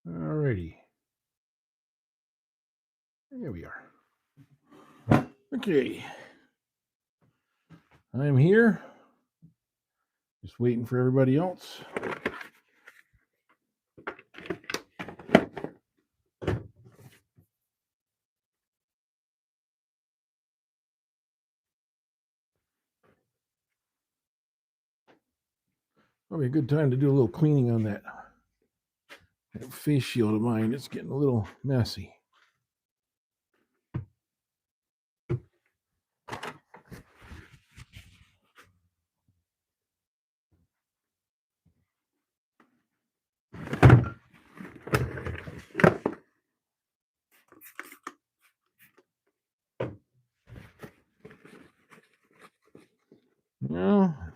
Alrighty. There we are. Okay. I'm here. Just waiting for everybody else. Probably a good time to do a little cleaning on that face shield of mine. It's getting a little messy. Well, I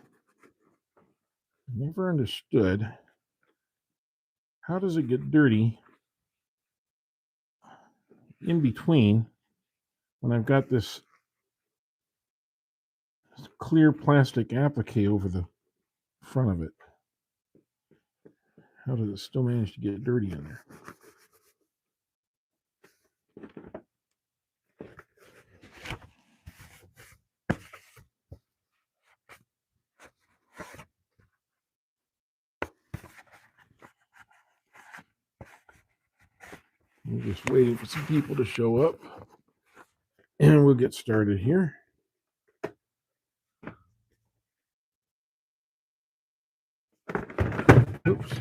never understood, how does it get dirty in between when I've got this clear plastic applique over the front of it? How does it still manage to get dirty in there? We're just waiting for some people to show up, and we'll get started here. Oops.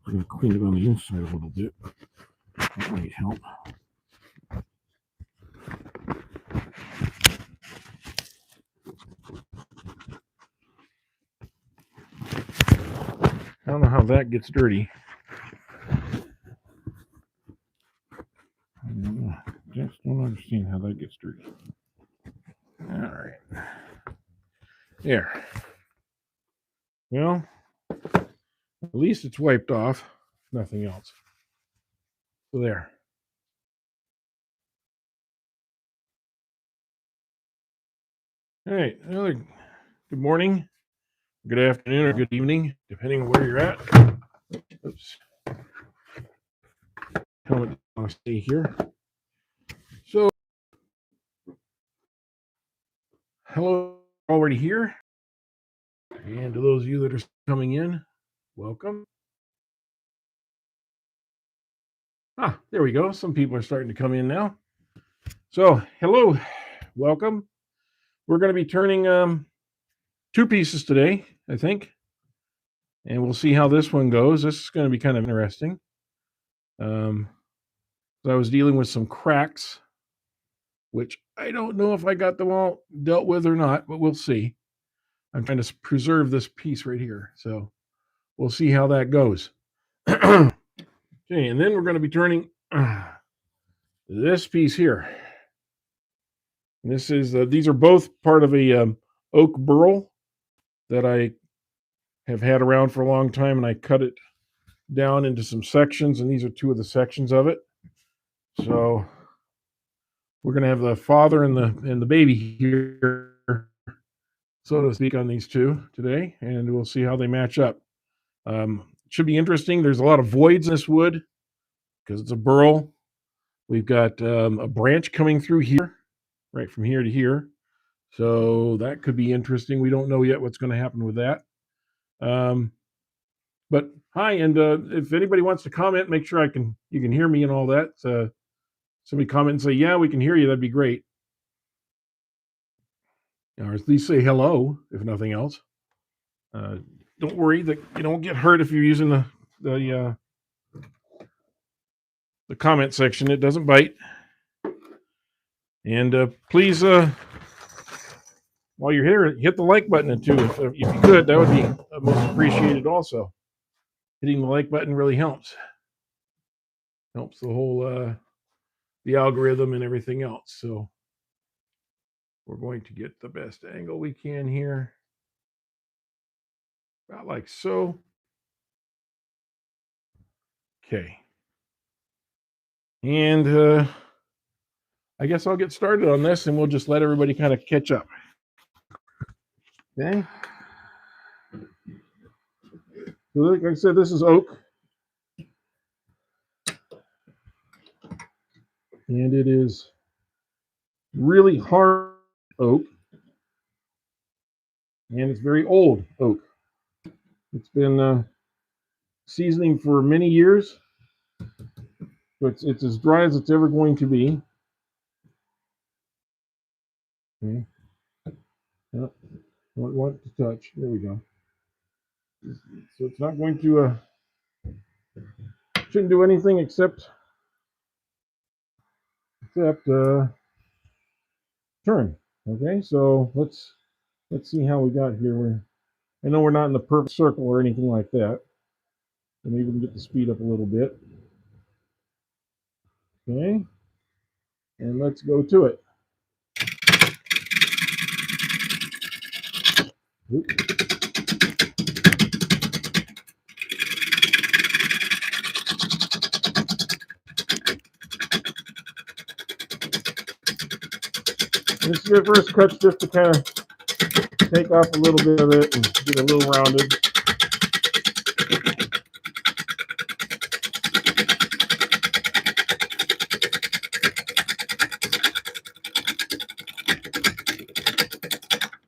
I'm going to clean it on the inside a little bit. That might help. I don't know how that gets dirty. I just don't understand how that gets dirty. All right. There. Well, at least it's wiped off. Nothing else. So there. All right. Another good morning, good afternoon, or good evening, depending on where you're at. Oops. Helmet will stay here. So, hello, already here. And to those of you that are coming in, welcome. There we go. Some people are starting to come in now. So, hello, welcome. We're going to be turning two pieces today, I think. And we'll see how this one goes. This is going to be kind of interesting. So I was dealing with some cracks, which I don't know if I got them all dealt with or not, but we'll see. I'm trying to preserve this piece right here. So we'll see how that goes. Okay, and then we're going to be turning this piece here. This is these are both part of a oak burl that I have had around for a long time, and I cut it down into some sections, and these are two of the sections of it. So we're going to have the father and the baby here, so to speak, on these two today, and we'll see how they match up. Should be interesting. There's a lot of voids in this wood because it's a burl. We've got a branch coming through here, right from here to here. So that could be interesting. We don't know yet what's going to happen with that. But hi, and if anybody wants to comment, make sure you can hear me and all that. Somebody comment and say, yeah, we can hear you. That'd be great. Or at least say hello, if nothing else. Don't worry that you don't get hurt if you're using the comment section. It doesn't bite. And please, while you're here, hit the like button too. If you could, that would be most appreciated also. Hitting the like button really helps. Helps the whole the algorithm and everything else. So we're going to get the best angle we can here. About like so. Okay. And I guess I'll get started on this and we'll just let everybody kind of catch up. Okay. So like I said, this is oak, and it is really hard oak, and it's very old oak. It's been seasoning for many years, so it's as dry as it's ever going to be. Okay. Yep. Want to touch. There we go. So it's not going to shouldn't do anything except turn. Okay, so let's see how we got here. I know we're not in the perfect circle or anything like that. So maybe we can get the speed up a little bit. Okay, and let's go to it. Oop. This is your first cut just to kind of take off a little bit of it and get a little rounded.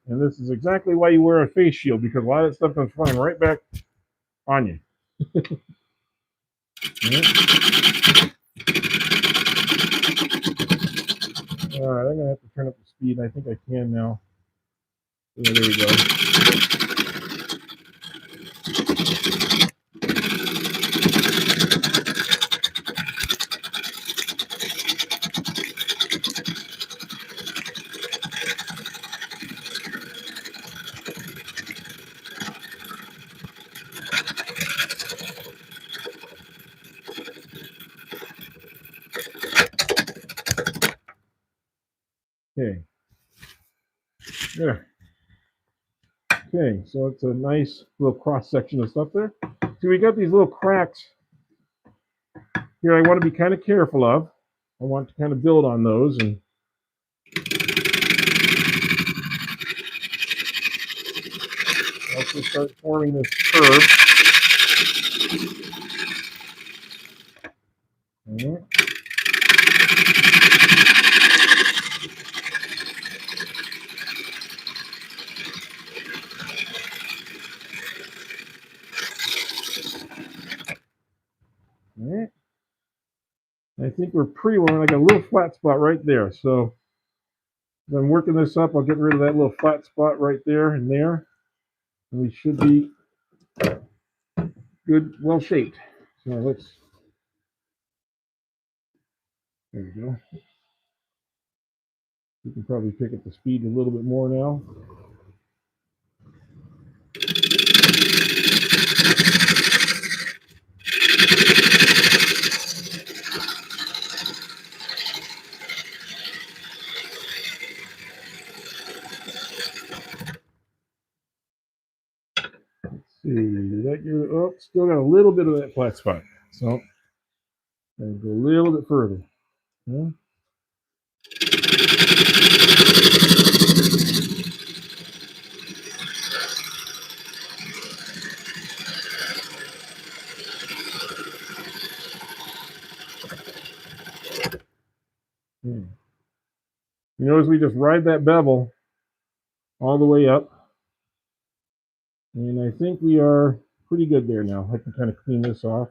And this is exactly why you wear a face shield, because a lot of that stuff comes flying right back on you. All right, I'm gonna have to turn up the speed. I think I can now. Yeah, there we go. Okay. There. Okay, so it's a nice little cross section of stuff there. See, we got these little cracks here. I want to be kind of careful of. I want to kind of build on those and also start forming this curve. All right. All right. I think we're pretty well. I got a little flat spot right there. So as I'm working this up, I'll get rid of that little flat spot right there and there. And we should be good, well shaped. So there we go. You can probably pick up the speed a little bit more now. See, still got a little bit of that flat spot. So and go a little bit further. Yeah. Yeah. You notice we just ride that bevel all the way up. And I think we are pretty good there now. I can kind of clean this off.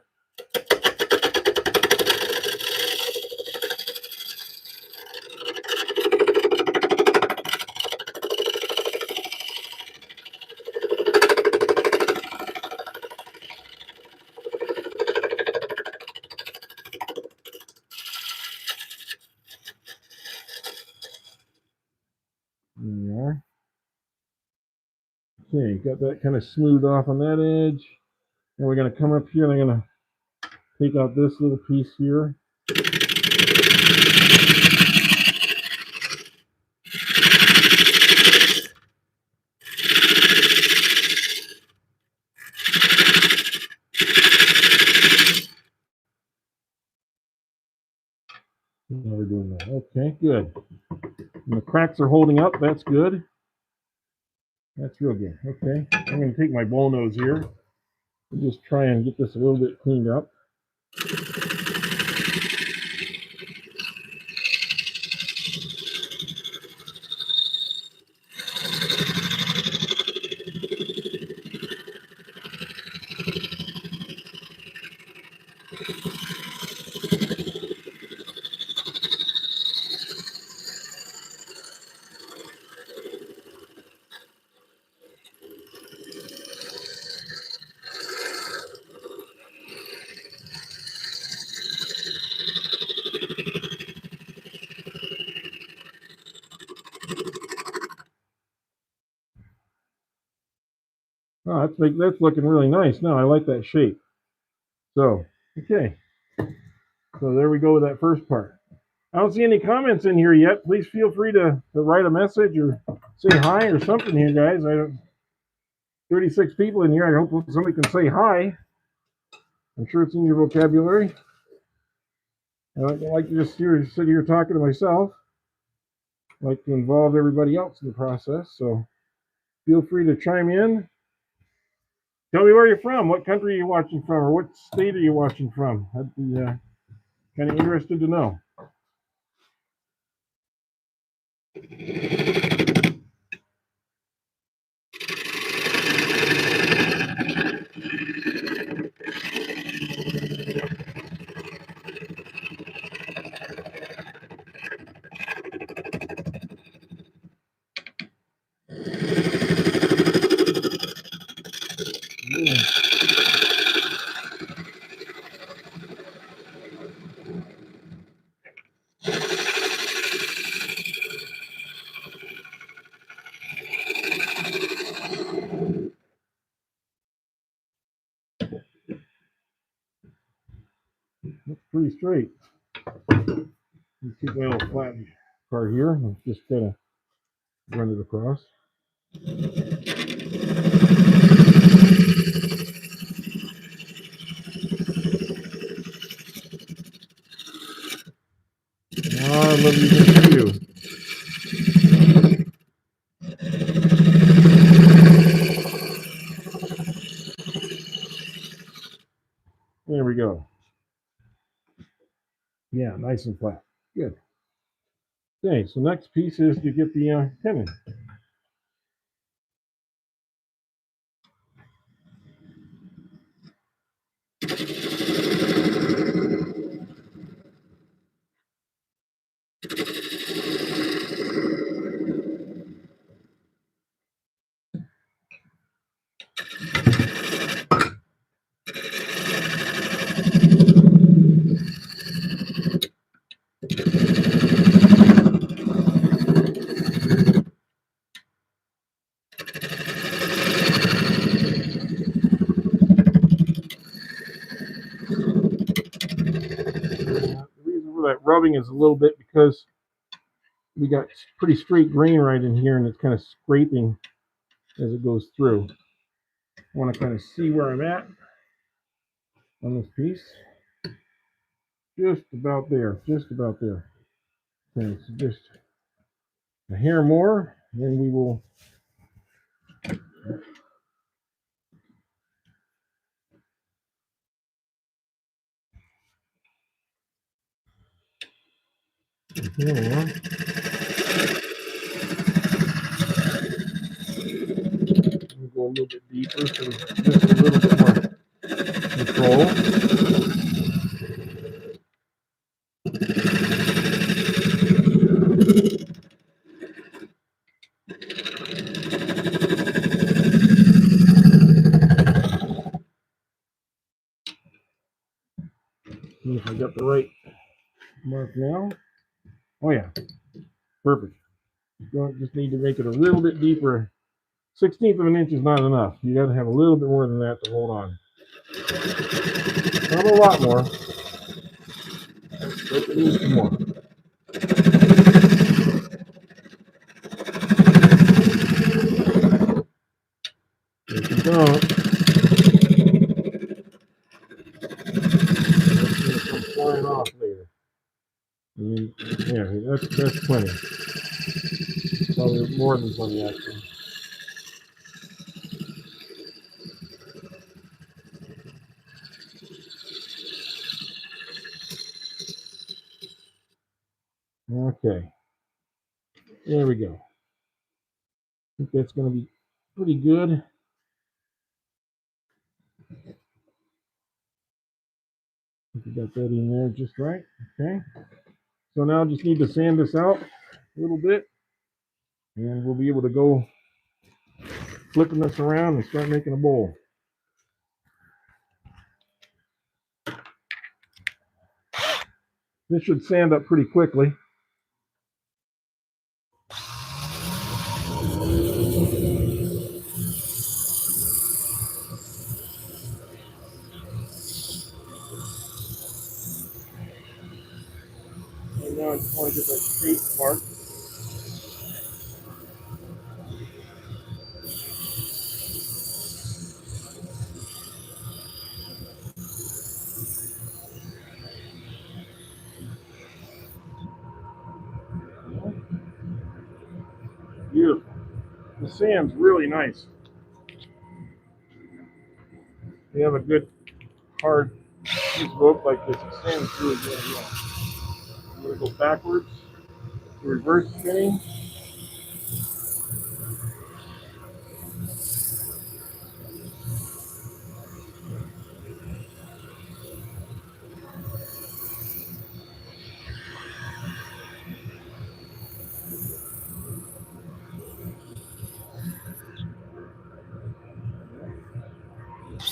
There we are. Okay, got that kind of smooth off on that edge. And we're going to come up here and I'm going to take out this little piece here. Now we're doing that. Okay, good. And the cracks are holding up. That's good. That's real good. Okay, I'm going to take my blow nose here. We'll just try and get this a little bit cleaned up. Oh, that's looking really nice. Now I like that shape. So, okay. So there we go with that first part. I don't see any comments in here yet. Please feel free to write a message or say hi or something here, guys. I don't 36 people in here. I hope somebody can say hi. I'm sure it's in your vocabulary. I don't like to just sit here talking to myself. I like to involve everybody else in the process. So feel free to chime in. Tell me where you're from. What country are you watching from, or what state are you watching from? I'd be kind of interested to know. Yeah. That's pretty straight. You keep my little flat part here. I'm just gonna run it across. Oh, I love using you. There we go. Yeah, nice and flat. Good. Okay, so next piece is to get the tenon. The reason for that rubbing is a little bit because we got pretty straight grain right in here, and it's kind of scraping as it goes through. I want to kind of see where I'm at on this piece. Just about there. Just about there. Okay, so just a hair more, then we will. We'll go a little bit deeper, so just a little bit more control. See if I got the right mark now. Oh yeah, perfect. You just need to make it a little bit deeper. 1/16 of an inch is not enough. You got to have a little bit more than that to hold on. Not a lot more, but it needs some more. If you don't, it's going to come flying off later. Yeah, that's plenty. Probably more than plenty, actually. Okay, there we go. I think that's going to be pretty good. I think we got that in there just right. Okay, so now I just need to sand this out a little bit, and we'll be able to go flipping this around and start making a bowl. This should sand up pretty quickly. And now I just want to get that straight part. Beautiful. The sand's really nice. You have a good hard piece of oak like this. The sand's really good. I'm going to go backwards, reverse spinning.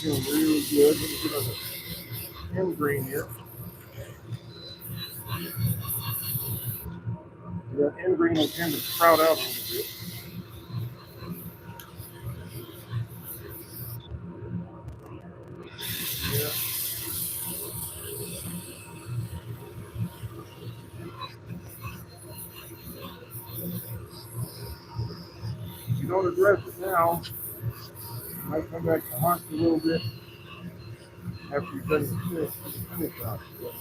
Feeling really good. Let me get on the end grain here. That end grain will tend to sprout out a little bit. Yeah. If you don't address it now, it might come back to haunt you a little bit after you've done the finish off. So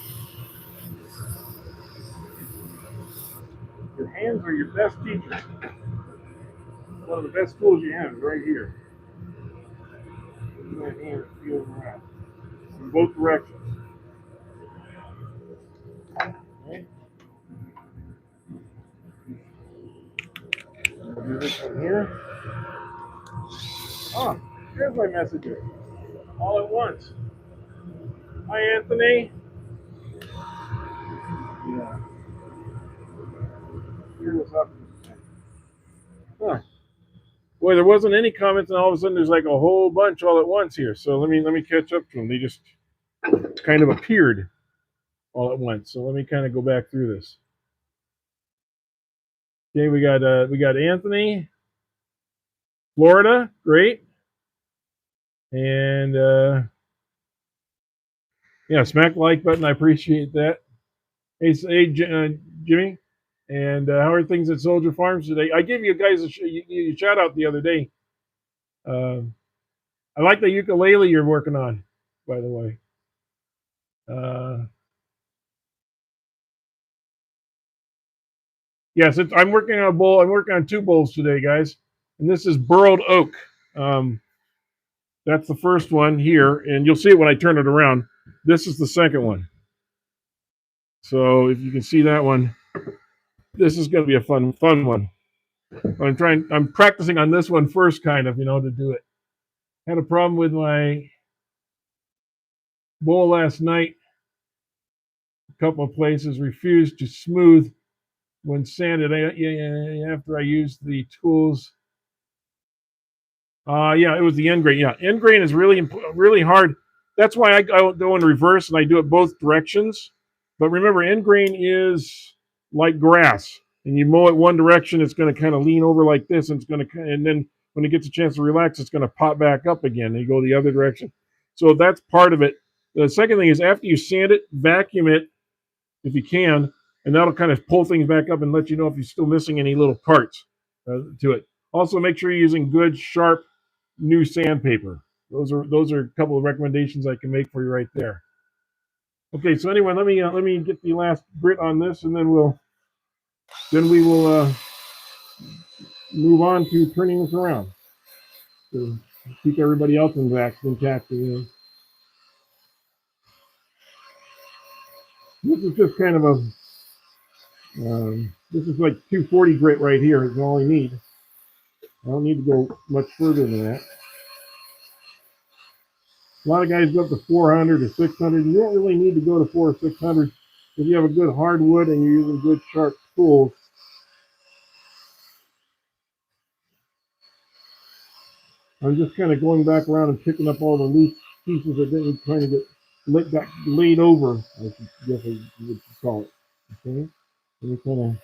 your hands are your best teacher. One of the best tools you have is right here. Use that hand and feel around in both directions. Okay. We'll do this one here. Ah, here's my messages. All at once. Hi, Anthony. Yeah. Here's what's up. Huh. Boy, there wasn't any comments, and all of a sudden there's like a whole bunch all at once here. So let me catch up to them. They just kind of appeared all at once. So let me kind of go back through this. Okay, we got Anthony, Florida, great, and yeah, smack the like button. I appreciate that. Hey, Jimmy, and how are things at Soldier Farms today? I gave you guys a shout out the other day. Uh, I like the ukulele you're working on, by the way. Yes, I'm working on a bowl. I'm working on two bowls today, guys, and this is burled oak. Um, that's the first one here, and you'll see it when I turn it around. This is the second one. So if you can see that one, this is going to be a fun one. I'm practicing on this one first, kind of, to do it. Had a problem with my bowl last night. A couple of places refused to smooth when sanded after I used the tools. Yeah, it was the end grain. Yeah, end grain is really hard. That's why I go in reverse and I do it both directions. But remember, end grain is like grass, and you mow it one direction, it's going to kind of lean over like this, and and then when it gets a chance to relax, it's going to pop back up again. And you go the other direction. So that's part of it. The second thing is after you sand it, vacuum it if you can, and that'll kind of pull things back up and let you know if you're still missing any little parts to it. Also, make sure you're using good, sharp, new sandpaper. Those are a couple of recommendations I can make for you right there. Okay, so anyway, let me get the last grit on this, and then we will move on to turning this around to keep everybody else intact. This is just kind of This is like 240 grit right here is all I need. I don't need to go much further than that. A lot of guys go up to 400 or 600. You don't really need to go to 400 or 600 if you have a good hardwood and you're using good sharp tools. I'm just kind of going back around and picking up all the loose pieces that didn't trying to get laid over, I guess you would call it. Okay, and we kind of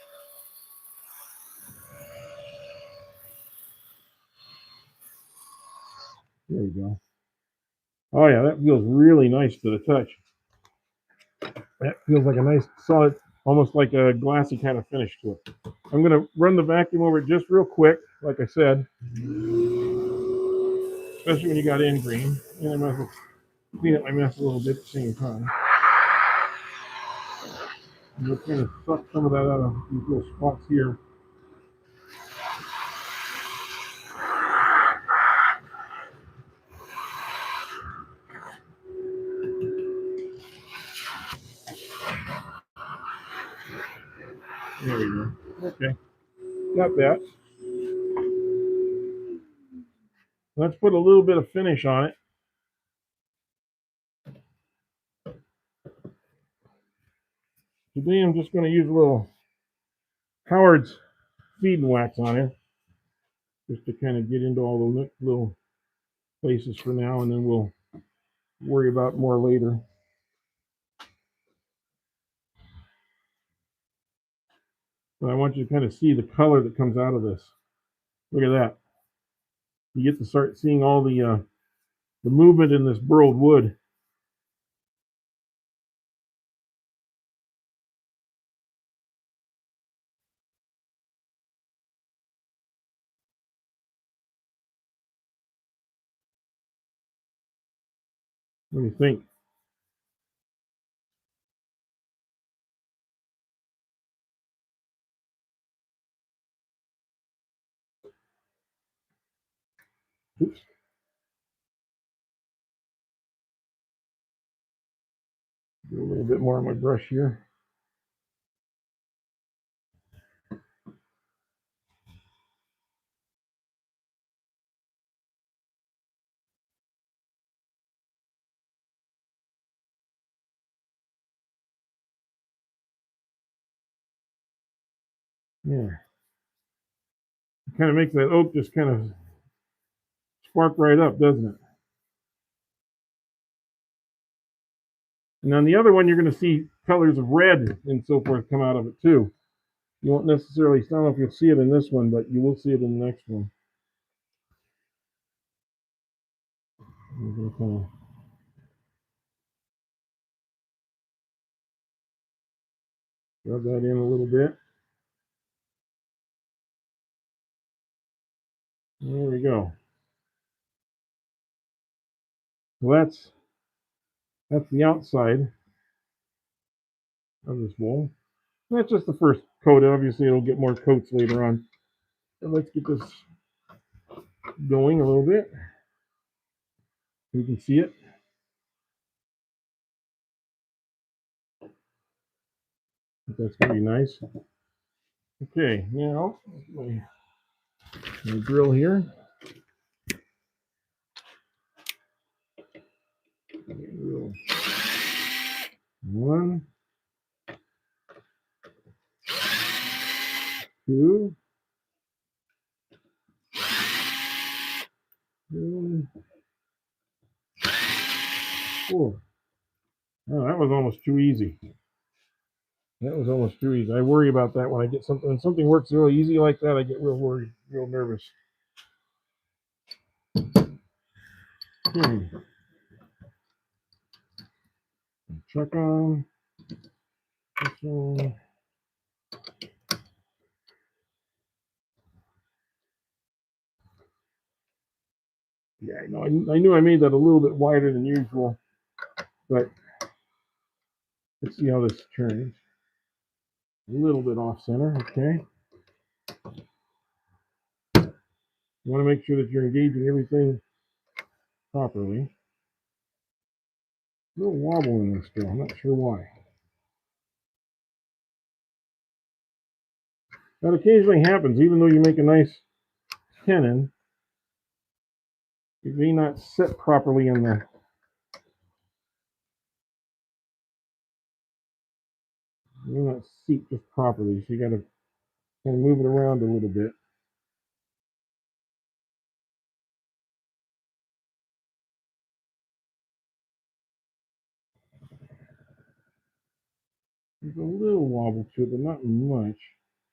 there you go. Oh yeah, that feels really nice to the touch. That feels like a nice solid, almost like a glassy kind of finish to it. I'm going to run the vacuum over it just real quick, like I said, especially when you got in green. And I might as well clean up my mess a little bit at the same time. And we'll kind of suck some of that out of these little spots here. There we go. Okay, got that. Let's put a little bit of finish on it. Today I'm just going to use a little Howard's feed and wax on here, just to kind of get into all the little places for now, and then we'll worry about more later. But I want you to kind of see the color that comes out of this. Look at that. You get to start seeing all the movement in this burled wood. What do you think? Oops. Do a little bit more on my brush here. Yeah. It kind of makes that oak just kind of spark right up, doesn't it? And on the other one, you're going to see colors of red and so forth come out of it too. You won't necessarily, I don't know if you'll see it in this one, but you will see it in the next one. I'm going to kind of rub that in a little bit. There we go. So that's the outside of this bowl. That's just the first coat. Obviously, it'll get more coats later on. And let's get this going a little bit. You can see it. That's going to be nice. Okay, now my drill here. One, two, three, four. Oh, that was almost too easy. That was almost too easy. I worry about that when I get something. When something works really easy like that, I get real worried, real nervous. Check on this one. Yeah, I know. I knew I made that a little bit wider than usual, but let's see how this turns. A little bit off center, okay. You want to make sure that you're engaging everything properly. A little wobble in this still. I'm not sure why. That occasionally happens, even though you make a nice tenon, it may not sit properly in the. It may not seat just properly, so you got to kind of move it around a little bit. There's a little wobble to it, but not much.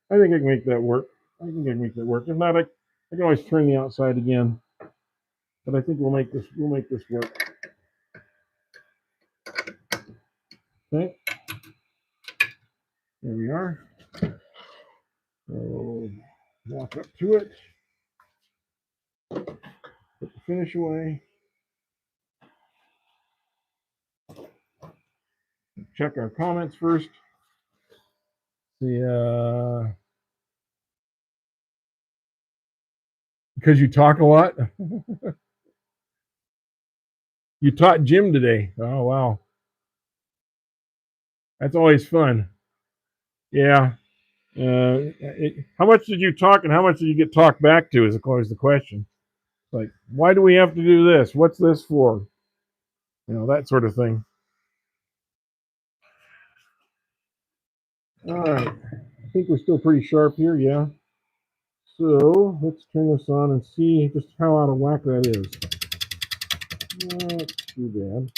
I think I can make that work. If not, I can always turn the outside again. But I think we'll make this work. Okay. There we are. So walk up to it. Put the finish away. Check our comments first. See, because you talk a lot. You taught Jim today. Oh wow, that's always fun. Yeah. How much did you talk, and how much did you get talked back to? Is always the question. Like, why do we have to do this? What's this for? That sort of thing. All right. I think we're still pretty sharp here. Yeah. So let's turn this on and see just how out of whack that is. Not too bad.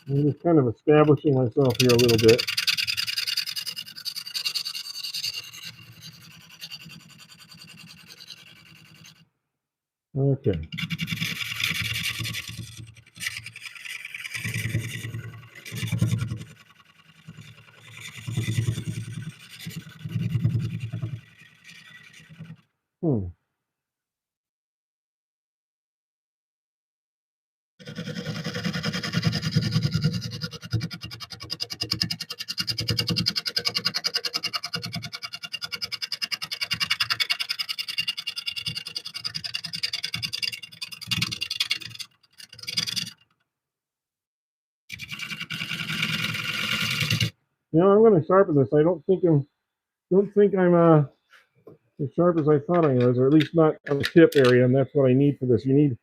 I'm just kind of establishing myself here a little bit. Okay. Hmm. I'm going to sharpen this. I don't think I'm as sharp as I thought I was, or at least not on the tip area, and that's what I need for this. You need to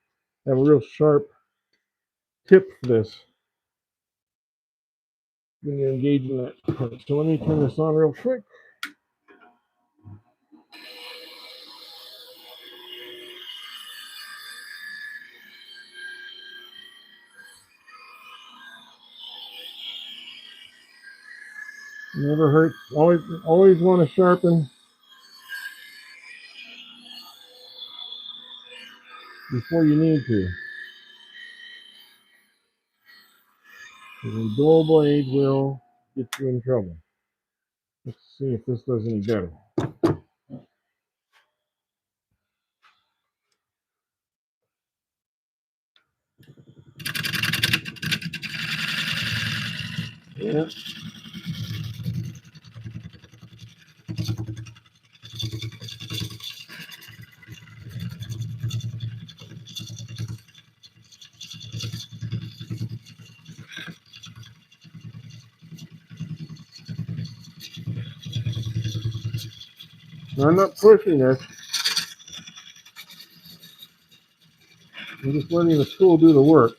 have a real sharp tip for this when you're engaging that part. So let me turn this on real quick. Never hurts. Always want to sharpen before you need to. Because a dull blade will get you in trouble. Let's see if this does any better. Yeah. Now, I'm not pushing this. I'm just letting the tool do the work.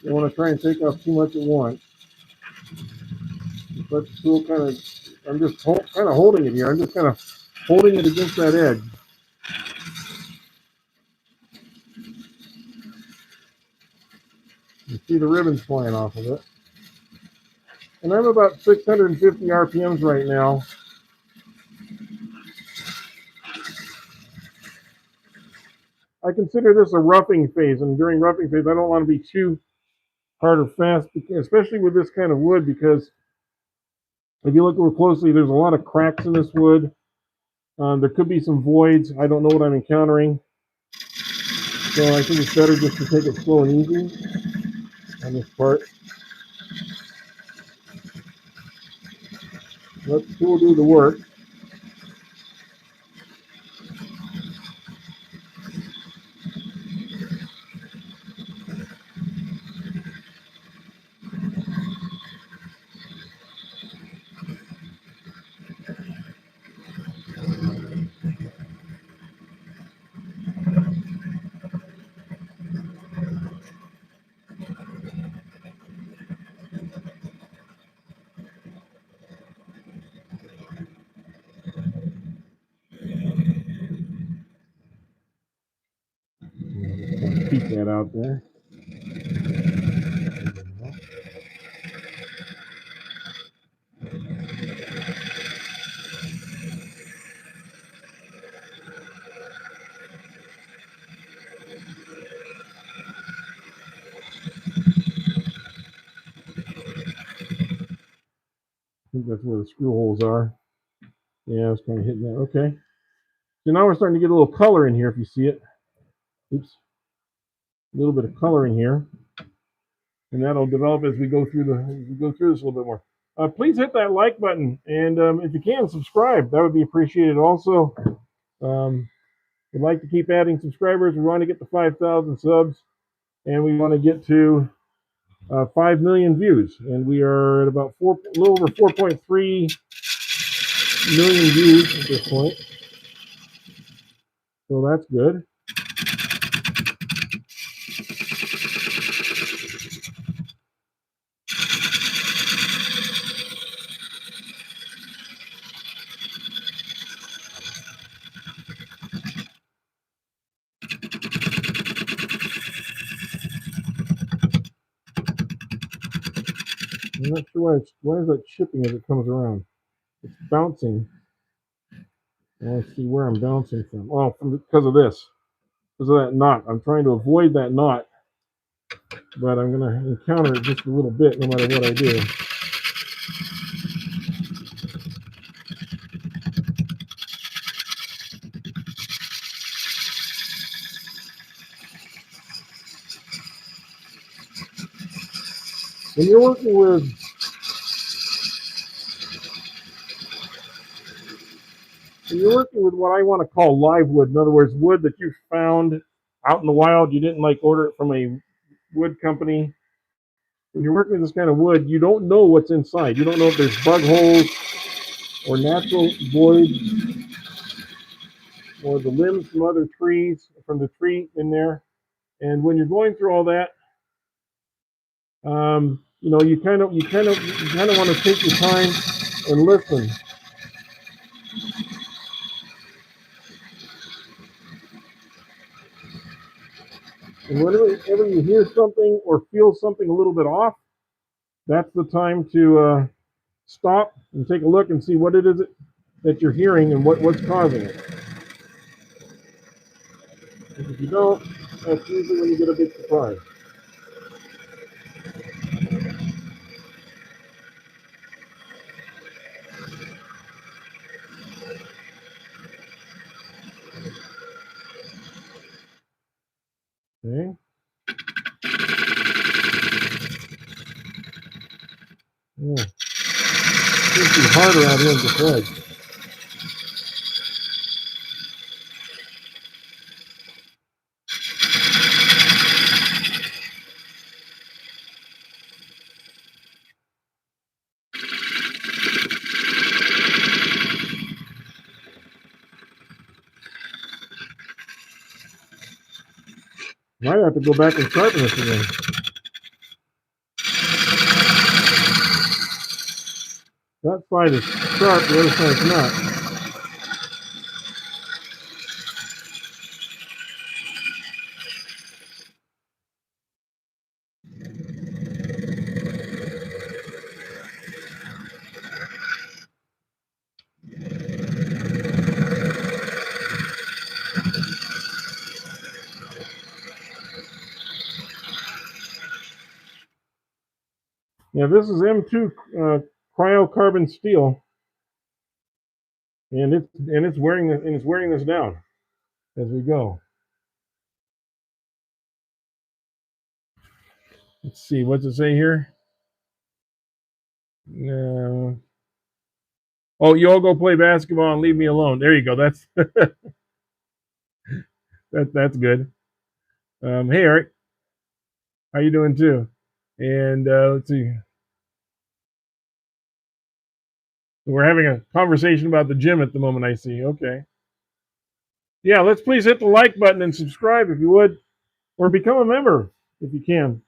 You don't want to try and take off too much at once. Just let the tool I'm just kind of holding it here. I'm just kind of holding it against that edge. You see the ribbons flying off of it. And I'm about 650 RPMs right now. I consider this a roughing phase, and during roughing phase, I don't want to be too hard or fast, especially with this kind of wood, because if you look real closely, there's a lot of cracks in this wood. There could be some voids. I don't know what I'm encountering. So I think it's better just to take it slow and easy on this part. Let the tool do the work. Keep that out there. I think that's where the screw holes are. Yeah, I was kind of hitting that. Okay. So now we're starting to get a little color in here, if you see it. Oops. A little bit of color in here. And that'll develop as we go through this a little bit more. Please hit that like button, and if you can, subscribe. That would be appreciated. Also, we'd like to keep adding subscribers. We want to get to 5,000 subs, and we want to get to 5 million views. And we are at about a little over 4.3 million views at this point. So that's good. I'm not sure why is that chipping as it comes around. It's bouncing. Let's see where I'm bouncing from. Oh, because of this. Because of that knot. I'm trying to avoid that knot, but I'm going to encounter it just a little bit no matter what I do. When you're working with what I want to call live wood, in other words, wood that you found out in the wild, you didn't like order it from a wood company. When you're working with this kind of wood, you don't know what's inside. You don't know if there's bug holes or natural voids or the limbs from other trees, from the tree in there. And when you're going through all that, you kind of want to take your time and listen. And whenever you hear something or feel something a little bit off, that's the time to stop and take a look and see what it is that you're hearing and what's causing it. If you don't, that's usually when you get a big surprise. Okay. Yeah. Seems to be harder out here in the thread. Might have to go back and sharpen this again. That side is sharp, the other side's not. Yeah, this is M2 cryocarbon steel, and it's wearing this down as we go. Let's see, what's it say here? No. Oh, you all go play basketball and leave me alone. There you go. That's that's good. Hey Eric, how you doing too? And let's see, we're having a conversation about the gym at the moment. I see. Okay. Yeah, let's please hit the like button and subscribe if you would, or become a member if you can.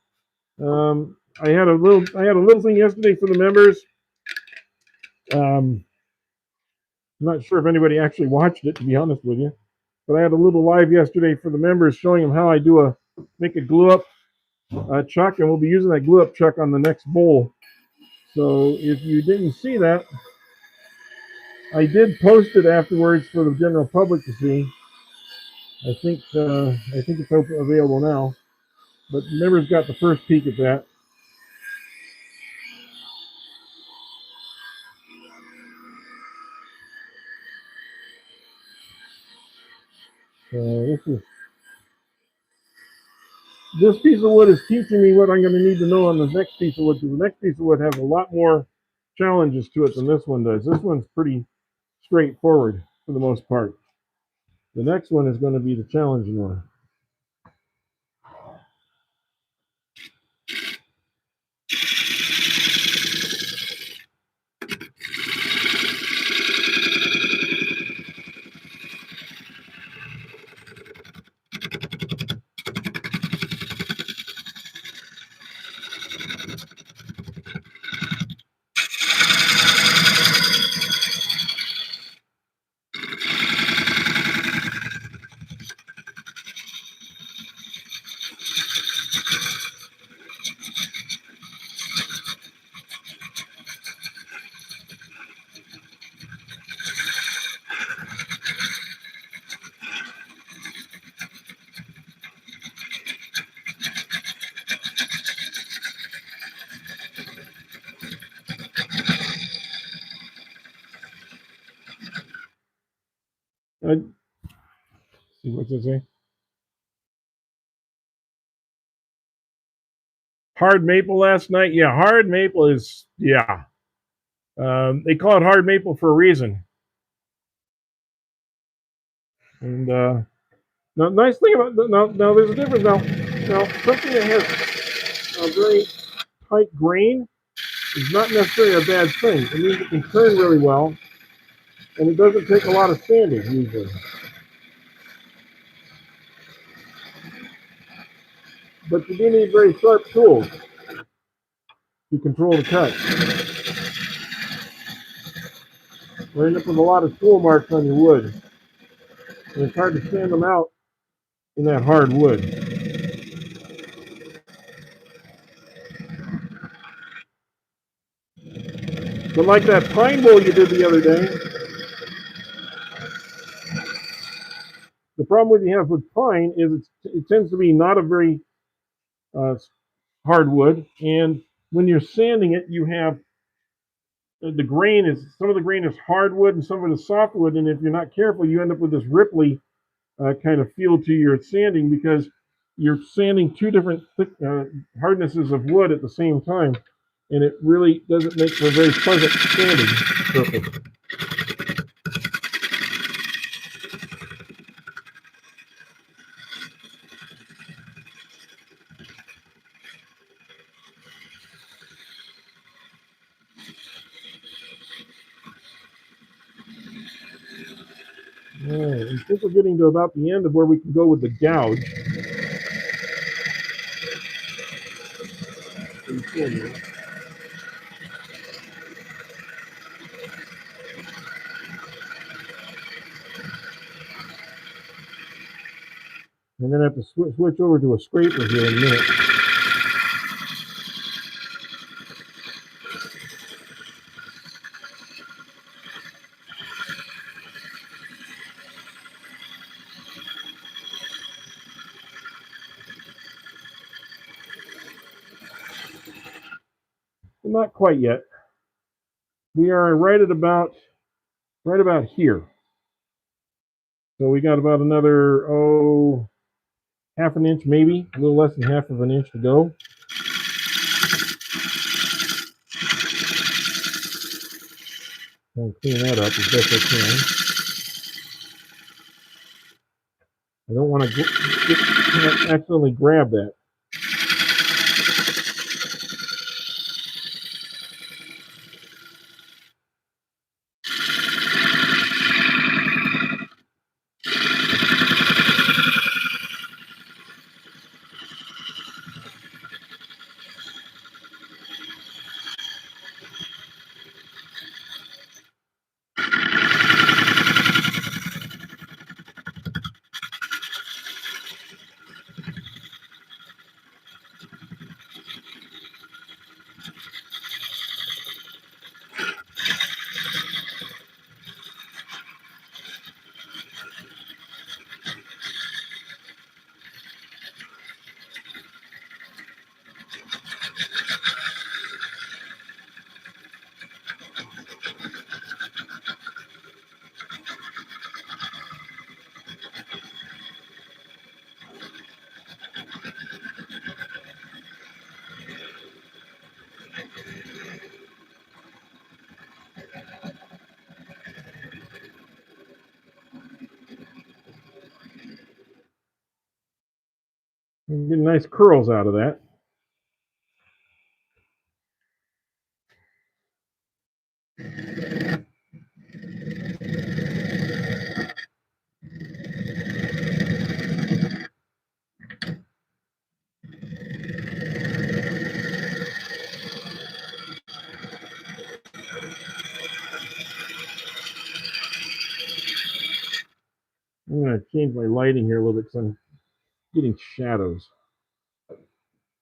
I had a little thing yesterday for the members. Um, I'm not sure if anybody actually watched it, to be honest with you, but I had a little live yesterday for the members showing them how I make a glue up chuck, and we'll be using that glue up chuck on the next bowl. So if you didn't see that, I did post it afterwards for the general public to see. I think it's available now, but members got the first peek at that. This piece of wood is teaching me what I'm going to need to know on the next piece of wood, because the next piece of wood has a lot more challenges to it than this one does. This one's pretty straightforward for the most part. The next one is going to be the challenging one. See what's it say? Hard maple last night. Yeah, hard maple is, yeah. They call it hard maple for a reason. And nice thing about now there's a difference now. Something that has a very tight grain is not necessarily a bad thing. It means it can turn really well, and it doesn't take a lot of sanding usually. But you do need very sharp tools to control the cut. You end up with a lot of tool marks on your wood, and it's hard to sand them out in that hard wood. But like that pine bowl you did the other day, the problem with you have with pine is it tends to be not a very hard wood, and when you're sanding it, you have the grain is some of the grain is hardwood and some of it is softwood, and if you're not careful, you end up with this ripply kind of feel to your sanding because you're sanding two different hardnesses of wood at the same time, and it really doesn't make for a very pleasant sanding surface. All right, I think we're getting to about the end of where we can go with the gouge. I'm going to have to switch over to a scraper here in a minute. Well, not quite yet. We are right about here. So we got about another half an inch, maybe a little less than half of an inch to go. I'll clean that up as best I can. I don't want to accidentally grab that. You get nice curls out of that. I'm going to change my lighting here a little bit because I'm getting shadows. I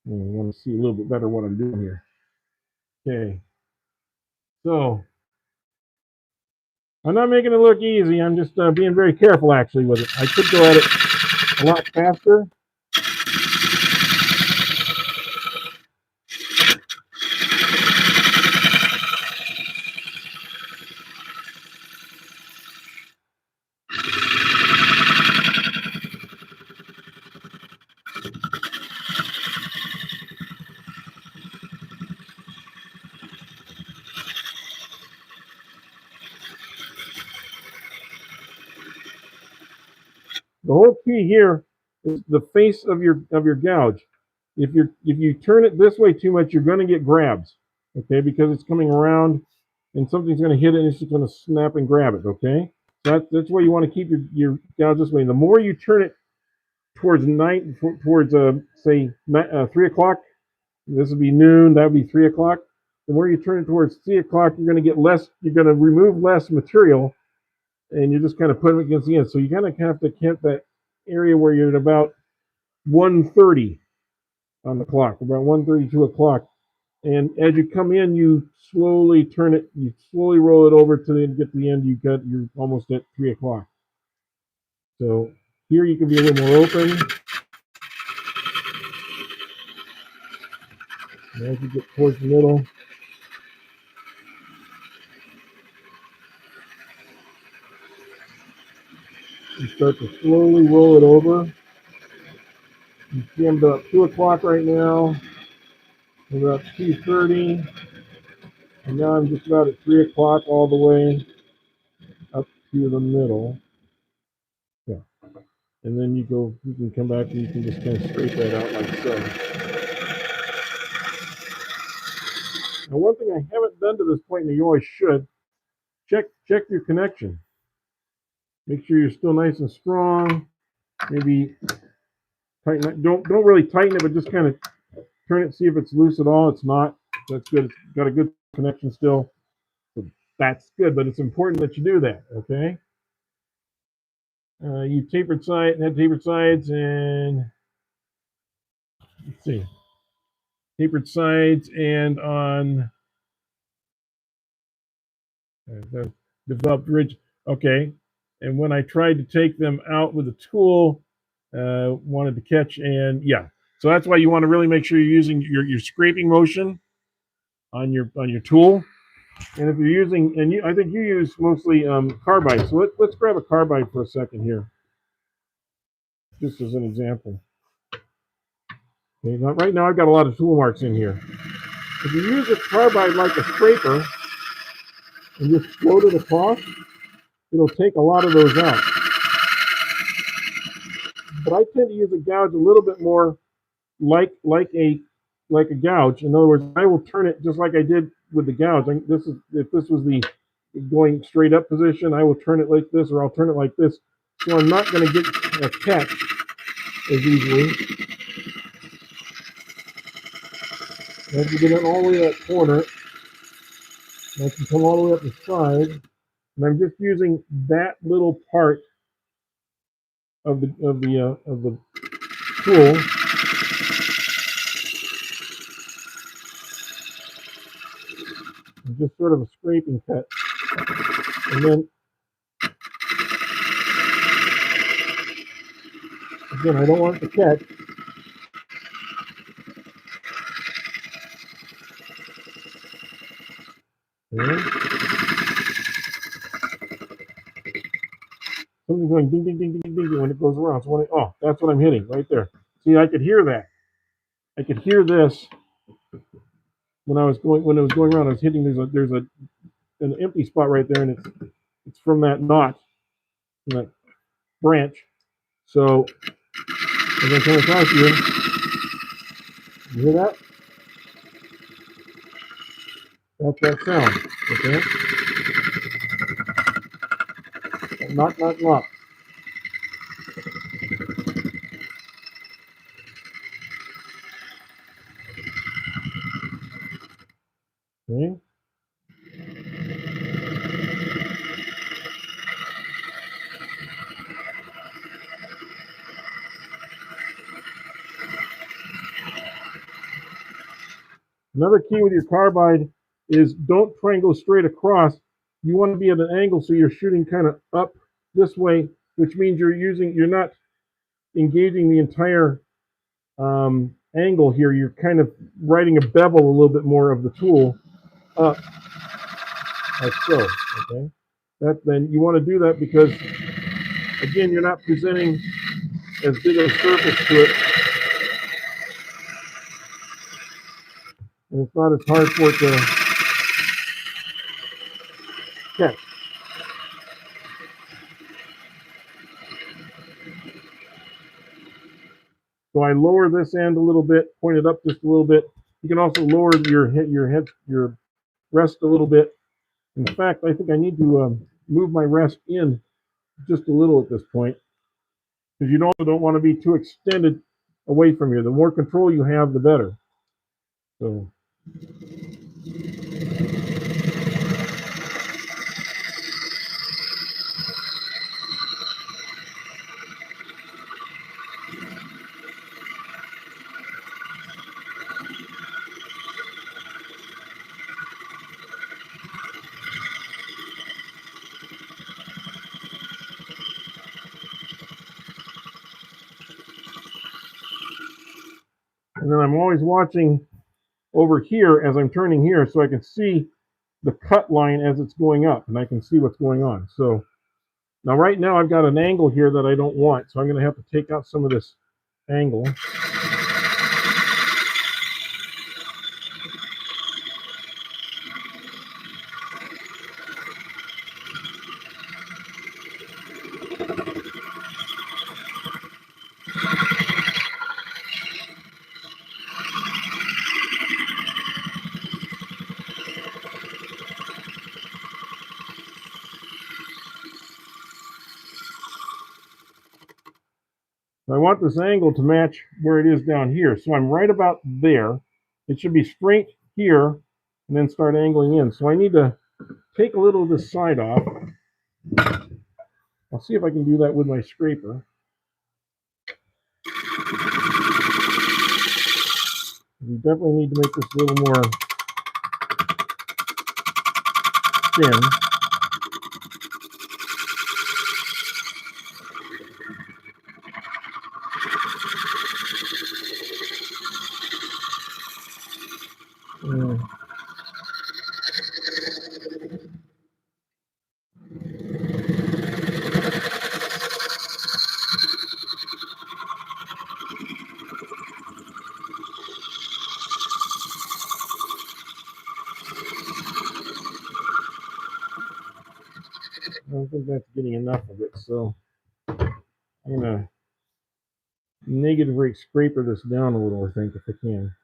want to see a little bit better what I'm doing here. Okay. So I'm not making it look easy. I'm just being very careful actually with it. I could go at it a lot faster. The whole key here is the face of your gouge. If you turn it this way too much, you're going to get grabs, okay? Because it's coming around, and something's going to hit it, and it's just going to snap and grab it, okay? So that's why you want to keep your gouge this way. And the more you turn it towards night, towards say 3 o'clock, this would be noon, that would be 3 o'clock. The more you turn it towards 3 o'clock, you're going to get less. You're going to remove less material, and you're just kind of putting it against the end. So you kind of have to keep that area where you're at about 1:30 on the clock, about 1:30, 2 o'clock. And as you come in, you slowly turn it, you slowly roll it over to get to the end. You're almost at 3 o'clock. So here you can be a little more open. And as you get towards the middle, you start to slowly roll it over. You see I'm about 2 o'clock right now. I'm about 2:30. And now I'm just about at 3 o'clock all the way up to the middle. Yeah. And then you can come back and you can just kind of scrape that out like so. Now, one thing I haven't done to this point, and you always should, check your connection. Make sure you're still nice and strong. Maybe tighten it. Don't really tighten it, but just kind of turn it, see if it's loose at all. It's not. That's good. It's got a good connection still. So that's good, but it's important that you do that, okay? You had tapered sides, and let's see, tapered sides, and on the developed ridge. Okay, and when I tried to take them out with a tool, wanted to catch, and yeah, so that's why you want to really make sure you're using your scraping motion on your tool. And if you're using, and I think you use mostly carbide. So let's grab a carbide for a second here, just as an example. Okay, right now I've got a lot of tool marks in here. If you use a carbide like a scraper, and just float it across, it'll take a lot of those out. But I tend to use a gouge a little bit more like a gouge. In other words, I will turn it just like I did with the gouge. If this was the going straight up position, I will turn it like this, or I'll turn it like this. So I'm not going to get a catch as easily. As you get it all the way to that corner, I can come all the way up the side, and I'm just using that little part of the tool. Just sort of a scraping cut, and then again, I don't want it to catch. Okay. Something's going ding, ding, ding, ding, ding, ding when it goes around. So oh, that's what I'm hitting right there. See, I could hear that. I could hear this when it was going around. I was hitting. There's an empty spot right there, and it's from that knot, from that branch. So as I come across here, you hear that? That's that sound. Okay. Knock, knock, knock. Okay. Another key with your carbide is don't try and go straight across. You want to be at an angle so you're shooting kind of up this way, which means you're not engaging the entire angle here. You're kind of riding a bevel a little bit more of the tool up, like so. Okay. Then you want to do that because again, you're not presenting as big of a surface to it, and it's not as hard for it to catch. So I lower this end a little bit, point it up just a little bit. You can also lower your rest a little bit. In fact, I think I need to move my rest in just a little at this point because you also don't want to be too extended away from here. The more control you have, the better. So. And then I'm always watching over here as I'm turning here so I can see the cut line as it's going up and I can see what's going on. So now right now I've got an angle here that I don't want, so I'm going to have to take out some of this angle. I want this angle to match where it is down here. So I'm right about there. It should be straight here and then start angling in. So I need to take a little of this side off. I'll see if I can do that with my scraper. We definitely need to make this a little more thin. don't think that's getting enough of it, so I'm gonna negative rate scraper this down a little, I think, if I can.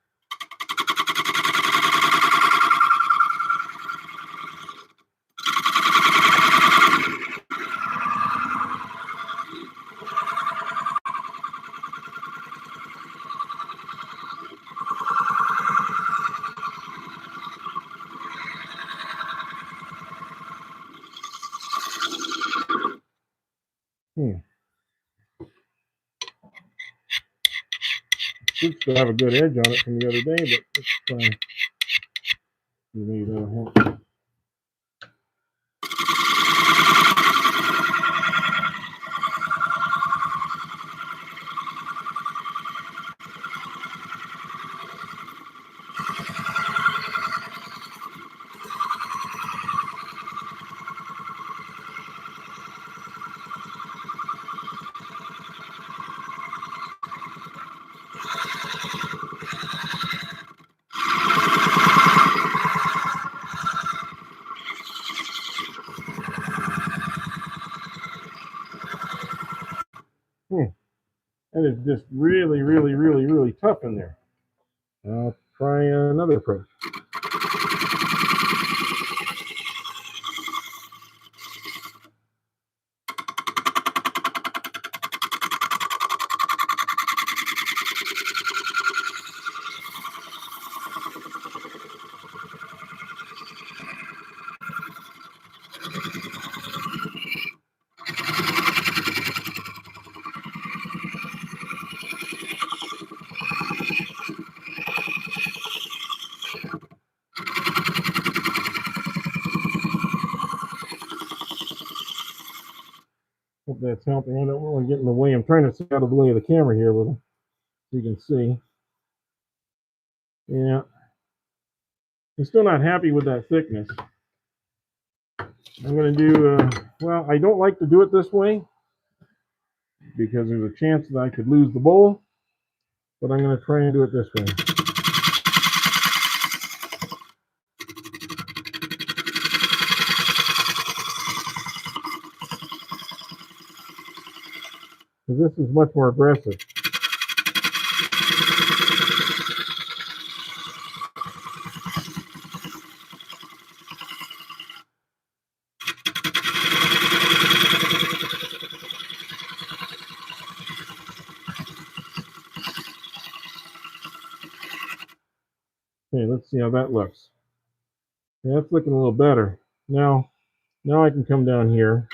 Should still have a good edge on it from the other day, but let's try. Maybe that'll help. That is just really, really, really, really tough in there. I'll try another approach. Hope that's helping. I don't want to get in the way. I'm trying to stay out of the way of the camera here a little, so you can see. Yeah. I'm still not happy with that thickness. I'm going to do, well, I don't like to do it this way because there's a chance that I could lose the bowl, but I'm going to try and do it this way. Because this is much more aggressive. Okay, let's see how that looks. Yeah, that's looking a little better. Now I can come down here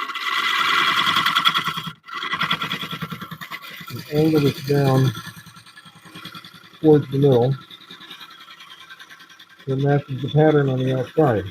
and angle this down towards the middle so it matches the pattern on the outside.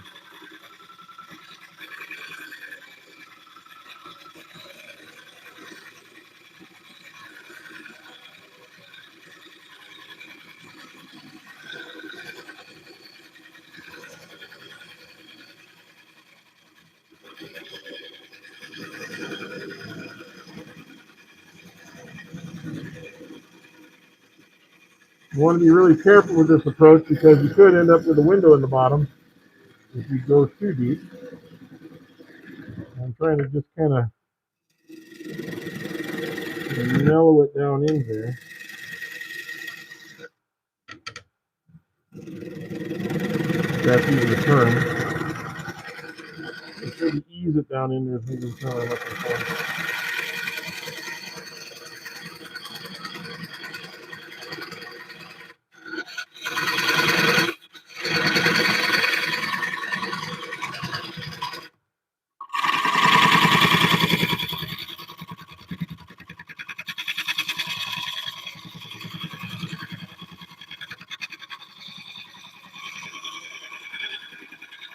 You want to be really careful with this approach because you could end up with a window in the bottom if you go too deep. I'm trying to just kind of mellow it down in there. That's even the turn. I'm trying to ease it down in there as the turn I'm looking for.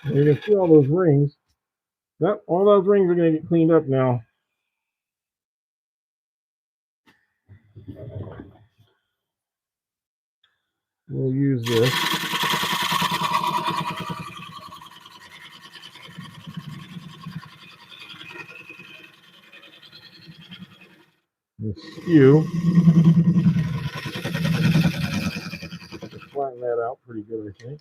And you can see all those rings. All those rings are going to get cleaned up now. We'll use this. And skew. Flatten that out pretty good, I think.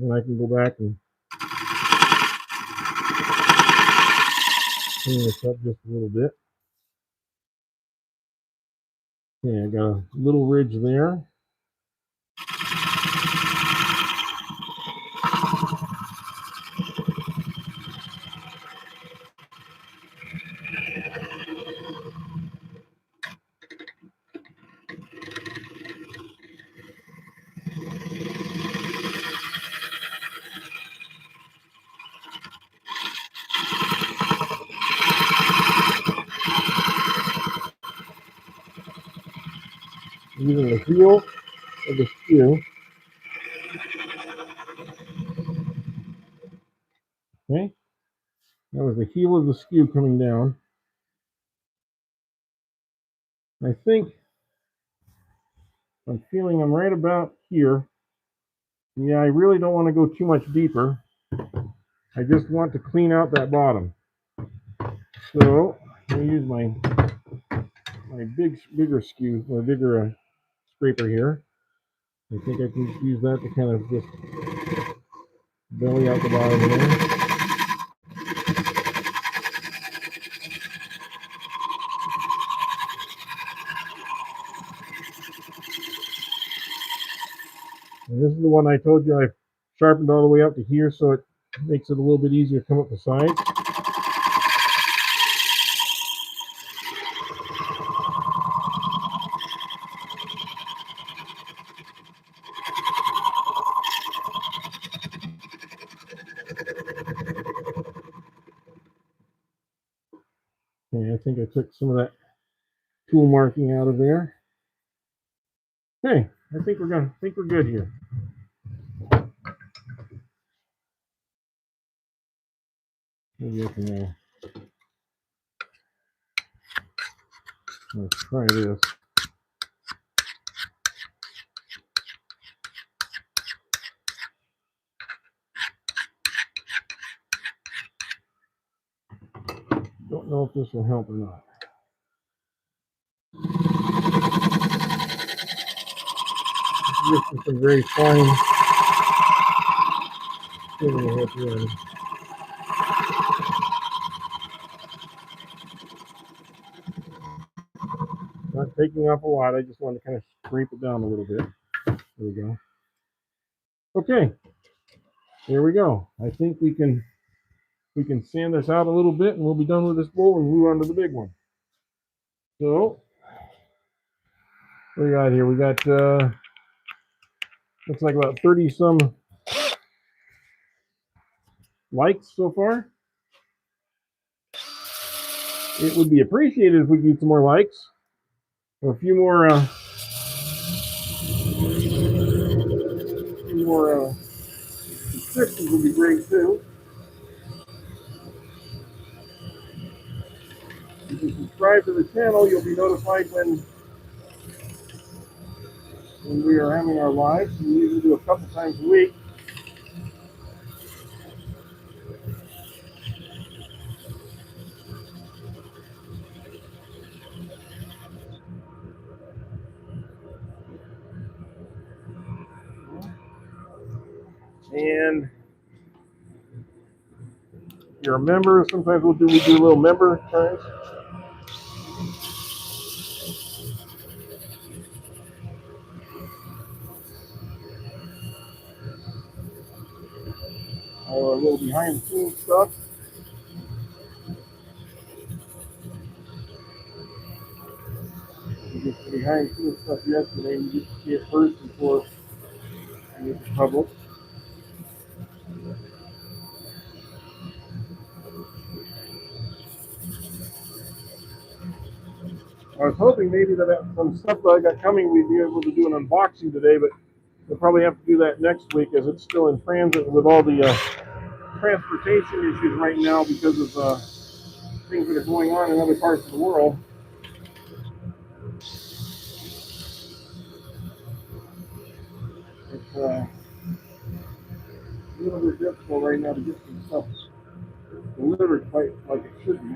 and I can go back and clean this up just a little bit. Okay, I got a little ridge there. Using the heel of the skew. Okay, that was the heel of the skew coming down. I think I'm feeling I'm right about here. Yeah, I really don't want to go too much deeper. I just want to clean out that bottom. So I'm going to use my bigger skew, my bigger scraper here. I think I can use that to kind of just belly out the bottom there. And this is the one I told you I've sharpened all the way up to here, so it makes it a little bit easier to come up the side. Okay, I think I took some of that tool marking out of there. Okay, I think we're good here. Maybe I can let's try this. Don't know if this will help or not. This is some very fine tuning here. Not taking off a lot. I just want to kind of scrape it down a little bit. There we go. Okay, there we go. I think we can sand this out a little bit, and we'll be done with this bowl and move on to the big one. So, what do we got here? We got looks like about 30 some likes so far. It would be appreciated if we could get some more likes. Or a few more subscriptions would be great too. If you subscribe to the channel, you'll be notified when we are having our lives. We usually do a couple times a week. And if you're a member, sometimes we do a little member times. Or a little behind the scenes stuff. We did some behind the scenes stuff yesterday. You get to see it first before it's published. I was hoping maybe that some stuff that I got coming, we'd be able to do an unboxing today, but we'll probably have to do that next week as it's still in transit with all the transportation issues right now because of things that are going on in other parts of the world. It's a little bit difficult right now to get some stuff delivered quite like it should be.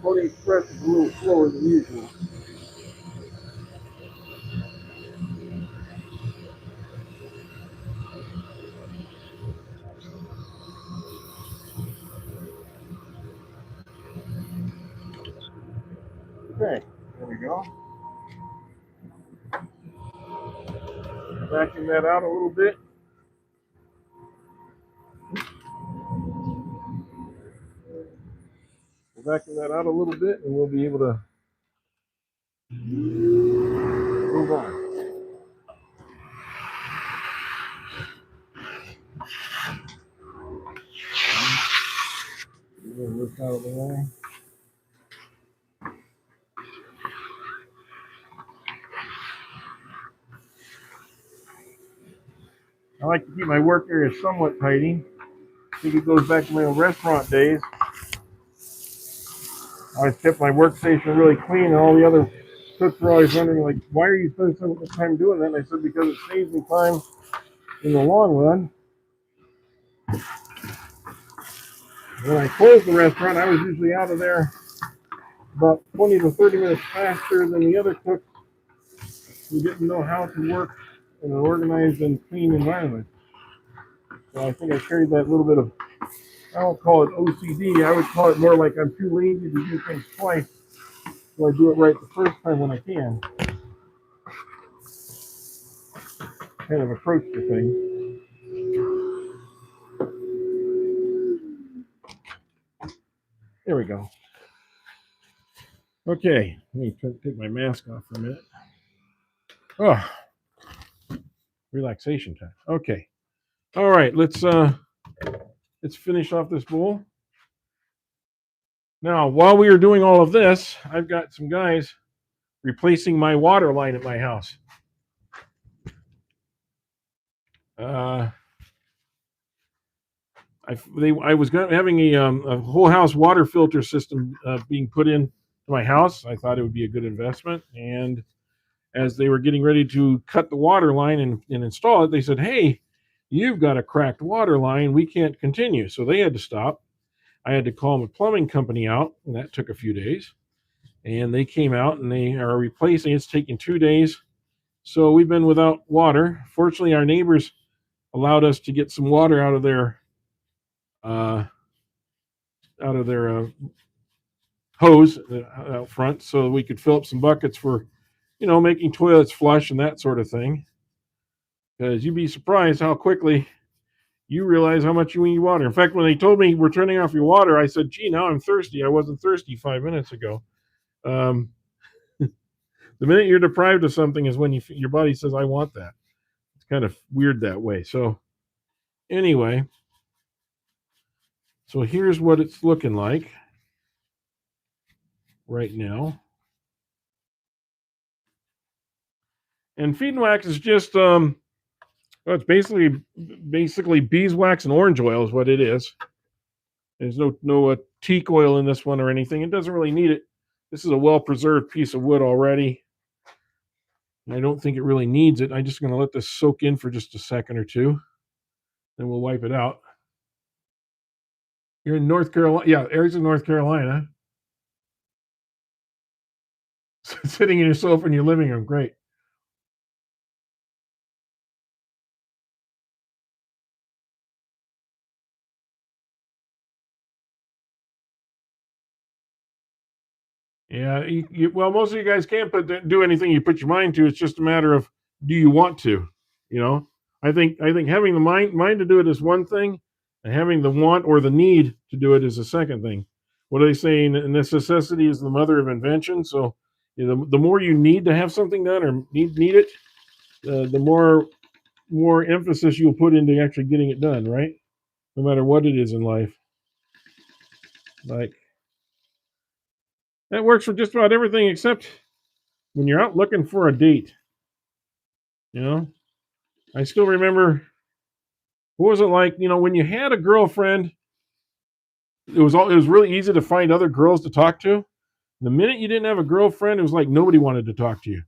Pony Express is a little slower than usual. Okay, there we go. Vacuum that out a little bit. We'll vacuum that out a little bit, and we'll be able to move on. Move this out of the way. I like to keep my work area somewhat tidy. I think it goes back to my old restaurant days. I kept my workstation really clean, and all the other cooks were always wondering, like, why are you spending so much time doing that? And I said, because it saves me time in the long run. When I closed the restaurant, I was usually out of there about 20 to 30 minutes faster than the other cooks who didn't know how to work in an organized and clean environment. So I think I carried that little bit of, I don't call it OCD, I would call it more like I'm too lazy to do things twice, so I do it right the first time when I can. Kind of approach to things. There we go. Okay, let me take my mask off for a minute. Oh, relaxation time. Okay. All right, let's finish off this bowl. Now, while we are doing all of this, I've got some guys replacing my water line at my house. I was having a whole house water filter system being put in to my house. I thought it would be a good investment, and as they were getting ready to cut the water line and install it, they said, "Hey, you've got a cracked water line. We can't continue." So they had to stop. I had to call a plumbing company out, and that took a few days. And they came out and they are replacing. It's taking 2 days. So we've been without water. Fortunately, our neighbors allowed us to get some water out of their uh, hose out front, so we could fill up some buckets for, making toilets flush and that sort of thing. Because you'd be surprised how quickly you realize how much you need water. In fact, when they told me we're turning off your water, I said, "Gee, now I'm thirsty. I wasn't thirsty 5 minutes ago." Um, the minute you're deprived of something is when your body says, "I want that." It's kind of weird that way. So anyway, so here's what it's looking like right now. And feed and wax is just well, it's basically beeswax and orange oil is what it is. There's no teak oil in this one or anything. It doesn't really need it. This is a well preserved piece of wood already. I don't think it really needs it. I'm just going to let this soak in for just a second or two. Then we'll wipe it out. You're in North Carolina. Yeah, Aries in North Carolina. Sitting in your sofa in your living room. Great. Yeah, well, most of you guys can't do anything you put your mind to. It's just a matter of, do you want to? You know, I think having the mind to do it is one thing, and having the want or the need to do it is the second thing. What do they say? Necessity is the mother of invention. So, the more you need to have something done or need it, the more emphasis you'll put into actually getting it done. Right? No matter what it is in life. Like, that works for just about everything except when you're out looking for a date. You know, I still remember, what was it like? When you had a girlfriend, it was really easy to find other girls to talk to. The minute you didn't have a girlfriend, it was like nobody wanted to talk to you.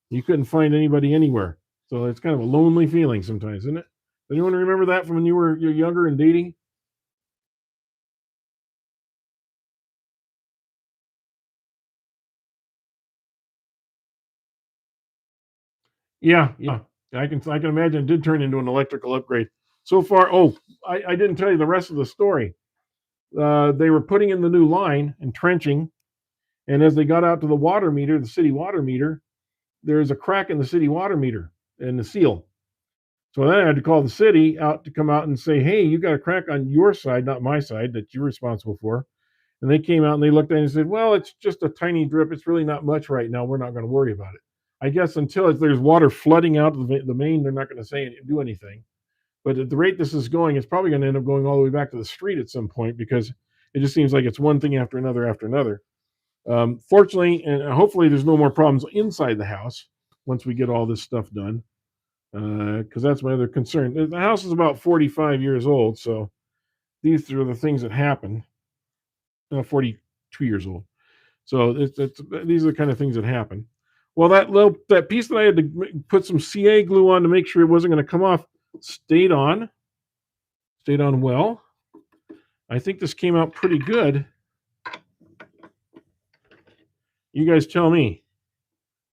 You couldn't find anybody anywhere. So it's kind of a lonely feeling sometimes, isn't it? Anyone remember that from when you're younger and dating? Yeah. I can imagine it did turn into an electrical upgrade. So far, I didn't tell you the rest of the story. They were putting in the new line and trenching, And as they got out to the water meter, the city water meter, there's a crack in the city water meter in the seal. So then I had to call the city out to come out and say, hey, you got a crack on your side, not my side, that you're responsible for. And they came out and they looked at it and said, well, it's just a tiny drip. It's really not much right now. We're not going to worry about it. I guess until there's water flooding out of the main, they're not going to say do anything. But at the rate this is going, it's probably going to end up going all the way back to the street at some point because it just seems like it's one thing after another after another. Fortunately, and hopefully there's no more problems inside the house once we get all this stuff done, because that's my other concern. The house is about 45 years old, so these are the things that happen. 42 years old. So these are the kind of things that happen. Well, that piece that I had to put some CA glue on to make sure it wasn't going to come off stayed on well. I think this came out pretty good. You guys tell me.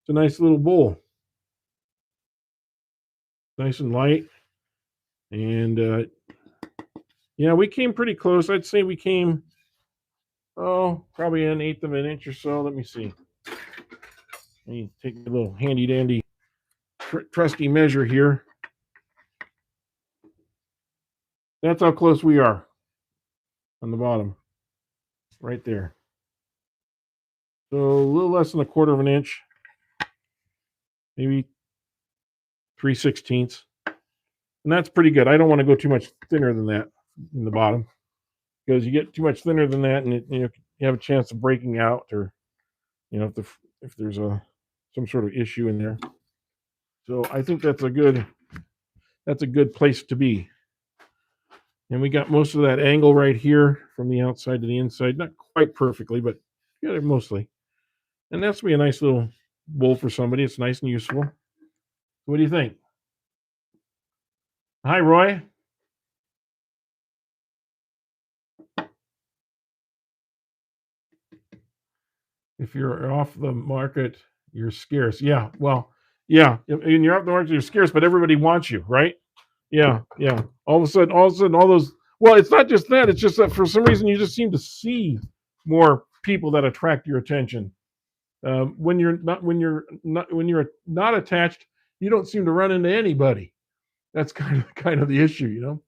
It's a nice little bowl. Nice and light. And yeah, we came pretty close. I'd say we came, probably an eighth of an inch or so. Let me see. Let me take a little handy dandy trusty measure here. That's how close we are on the bottom. Right there. So a little less than a quarter of an inch. Maybe 3/16. And that's pretty good. I don't want to go too much thinner than that in the bottom, because you get too much thinner than that and you have a chance of breaking out, or if there's some sort of issue in there. So I think that's a good place to be. And we got most of that angle right here from the outside to the inside. Not quite perfectly, but got it mostly. And that's be a nice little bowl for somebody. It's nice and useful. What do you think? Hi, Roy. If you're off the market, you're scarce. Yeah, well, yeah. And you're off the market, you're scarce, but everybody wants you, right? Yeah, yeah. All of a sudden, all those. Well, it's not just that. It's just that for some reason you just seem to see more people that attract your attention. When you're not attached, you don't seem to run into anybody. That's kind of the issue,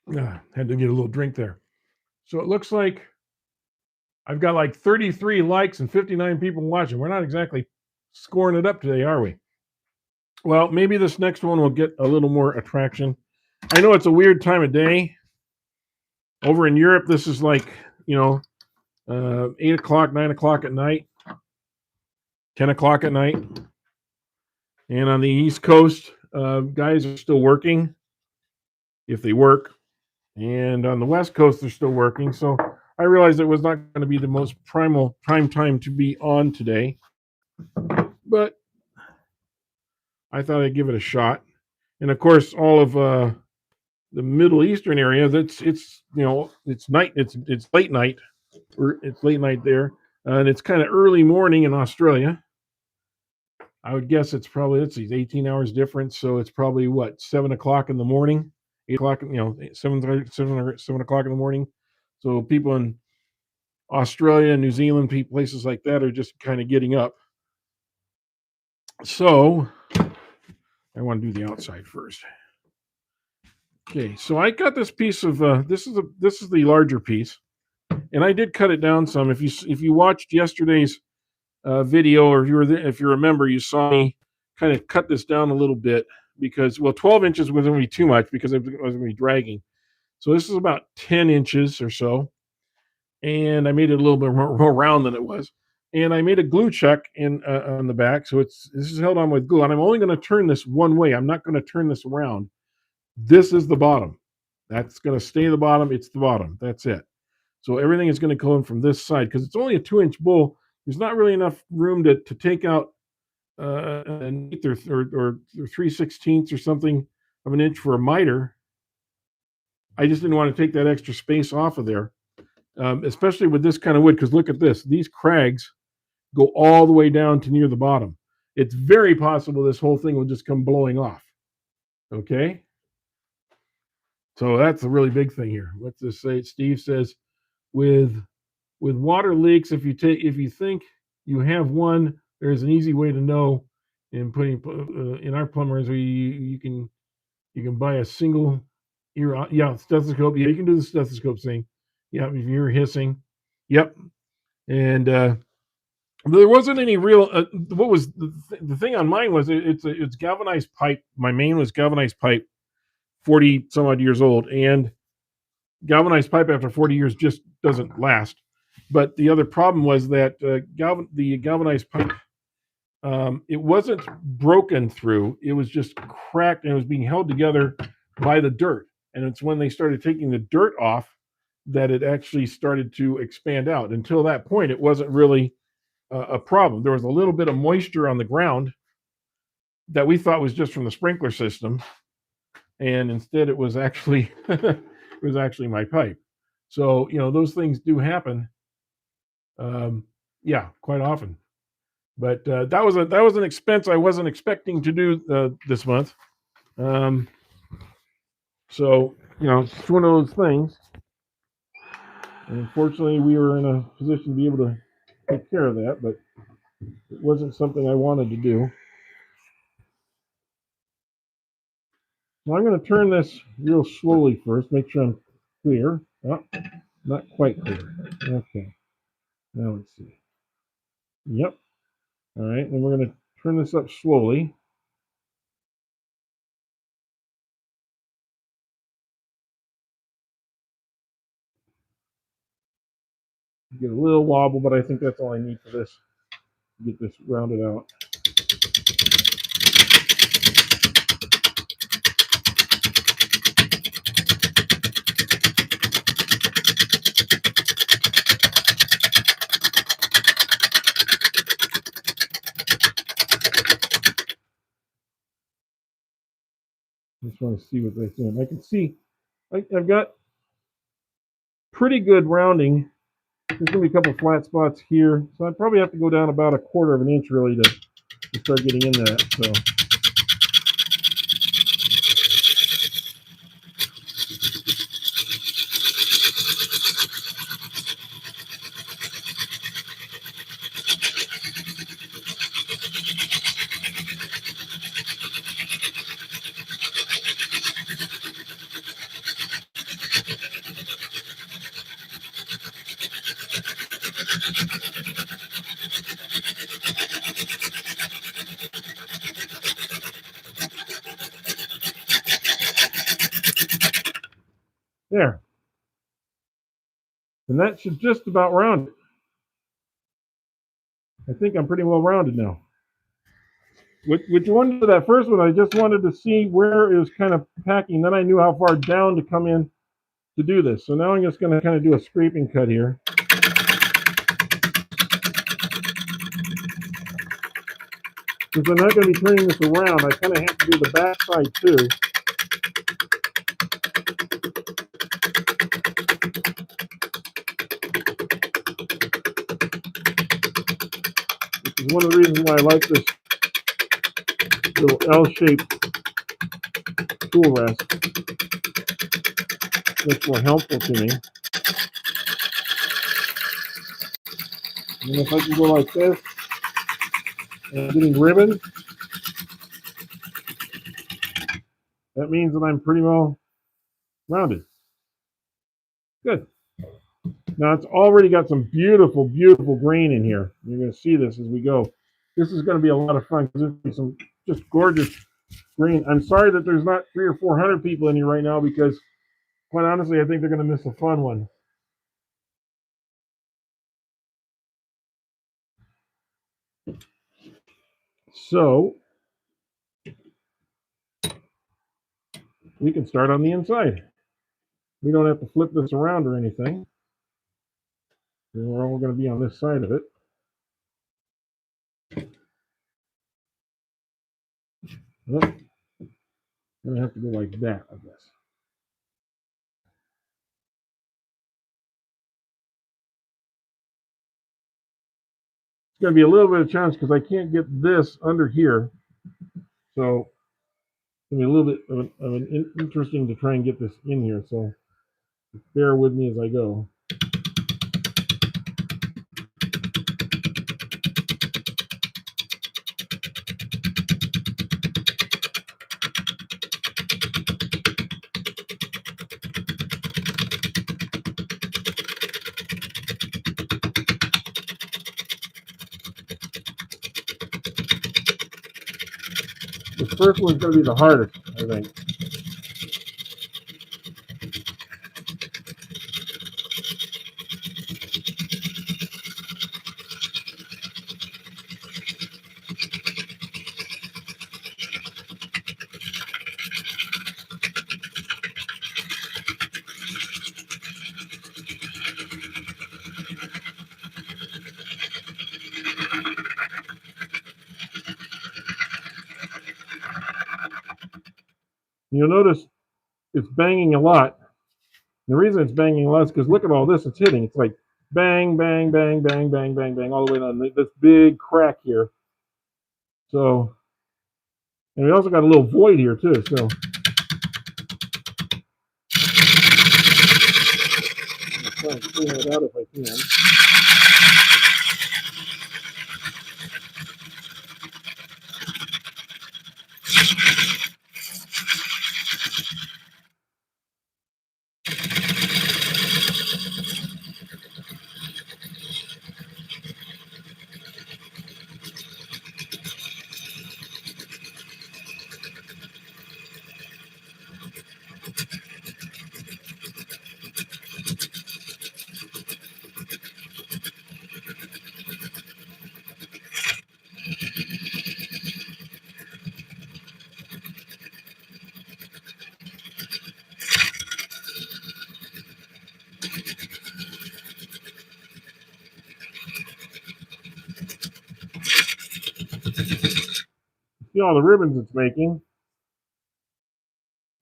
had to get a little drink there. So it looks like I've got like 33 likes and 59 people watching. We're not exactly scoring it up today, are we? Well, maybe this next one will get a little more attraction. I know it's a weird time of day. Over in Europe, this is like, 8 o'clock, 9 o'clock at night, 10 o'clock at night. And on the East Coast, guys are still working, if they work. And on the West Coast, they're still working. So I realized it was not going to be the most prime time to be on today. But I thought I'd give it a shot. And of course, all of the Middle Eastern area, it's night, it's late night, or it's late night there, and it's kind of early morning in Australia. I would guess it's probably 18 hours difference, so it's probably 7 o'clock in the morning, 8 o'clock, 7 o'clock in the morning. So people in Australia, New Zealand, places like that are just kind of getting up. So I want to do the outside first. Okay, so I got this piece of this is the larger piece, and I did cut it down some. If you watched yesterday's video, or if you remember, you saw me kind of cut this down a little bit because 12 inches was going to be too much because I was going to be dragging. So this is about 10 inches or so, and I made it a little bit more round than it was. And I made a glue check on the back, so this is held on with glue. And I'm only going to turn this one way. I'm not going to turn this around. This is the bottom. That's going to stay the bottom. It's the bottom. That's it. So everything is going to come from this side because it's only a 2-inch bowl. There's not really enough room to take out an eighth or 3/16 or something of an inch for a miter. I just didn't want to take that extra space off of there, especially with this kind of wood, because look at this. These crags go all the way down to near the bottom. It's very possible this whole thing will just come blowing off. Okay? So that's a really big thing here. What's this say? Steve says, with water leaks, if you think you have one, there's an easy way to know. In putting in our plumbers, you can buy a single ear, yeah, stethoscope. Yeah, you can do the stethoscope thing. Yeah, if you're hissing, yep. And there wasn't any real. What was the thing on mine was it's galvanized pipe. My main was galvanized pipe, 40 some odd years old, and galvanized pipe after 40 years just doesn't last. But the other problem was that the galvanized pipe, it wasn't broken through; it was just cracked and it was being held together by the dirt. And it's when they started taking the dirt off that it actually started to expand out. Until that point, it wasn't really a problem. There was a little bit of moisture on the ground that we thought was just from the sprinkler system, and instead it was actually it was actually my pipe. So those things do happen. Yeah, quite often. But that was an expense I wasn't expecting to do this month. Um, so it's one of those things. And unfortunately, we were in a position to be able to take care of that, but it wasn't something I wanted to do. So I'm going to turn this real slowly first, make sure I'm clear. Oh, not quite clear. Okay. Now let's see. Yep. All right. And we're going to turn this up slowly. Get a little wobble, but I think that's all I need for this to get this rounded out. I just want to see what they're doing. I can see I've got pretty good rounding. There's going to be a couple flat spots here, so I probably have to go down about 1/4 of an inch really to start getting into that. So there. And that should just about round it. I think I'm pretty well rounded now. Which one to that first one, I just wanted to see where it was kind of packing. Then I knew how far down to come in to do this. So now I'm just going to kind of do a scraping cut here. Since I'm not going to be turning this around, I kind of have to do the back side too. Which is one of the reasons why I like this little L-shaped tool rest. It's more helpful to me. And if I can go like this, and getting ribbon, that means that I'm pretty well rounded. Good. Now it's already got some beautiful, beautiful grain in here. You're going to see this as we go. This is going to be a lot of fun because there's some just gorgeous grain. I'm sorry that there's not 300 or 400 people in here right now because, quite honestly, I think they're going to miss a fun one. So we can start on the inside. We don't have to flip this around or anything. We're all going to be on this side of it. Oh, I'm going to have to go like that, I guess. It's going to be a little bit of a challenge because I can't get this under here. So it's going to be a little bit of an interesting to try and get this in here. So bear with me as I go. This first one's going to be the hardest, I think. You'll notice it's banging a lot. The reason it's banging a lot is because look at all this it's hitting. It's like bang, bang, bang, bang, bang, bang, bang, all the way down this big crack here. So, and we also got a little void here too. So, I'm try and clean that out if I can. See all the ribbons it's making.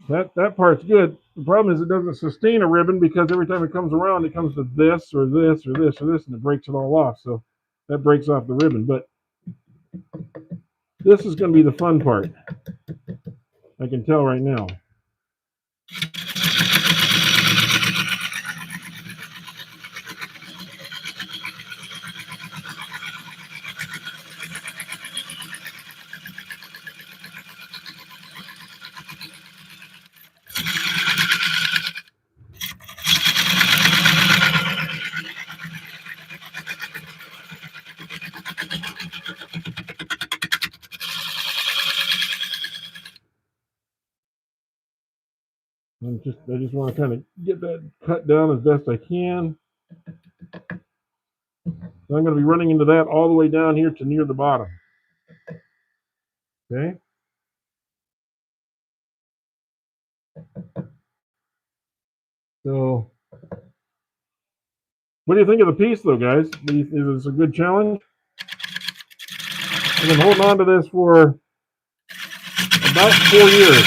That part's good. The problem is it doesn't sustain a ribbon because every time it comes around, it comes to this or this or this or this, and it breaks it all off. So that breaks off the ribbon. But this is going to be the fun part. I can tell right now. I just want to kind of get that cut down as best I can. So I'm going to be running into that all the way down here to near the bottom. Okay. So, what do you think of the piece, though, guys? Is this a good challenge? I've been holding on to this for about 4 years.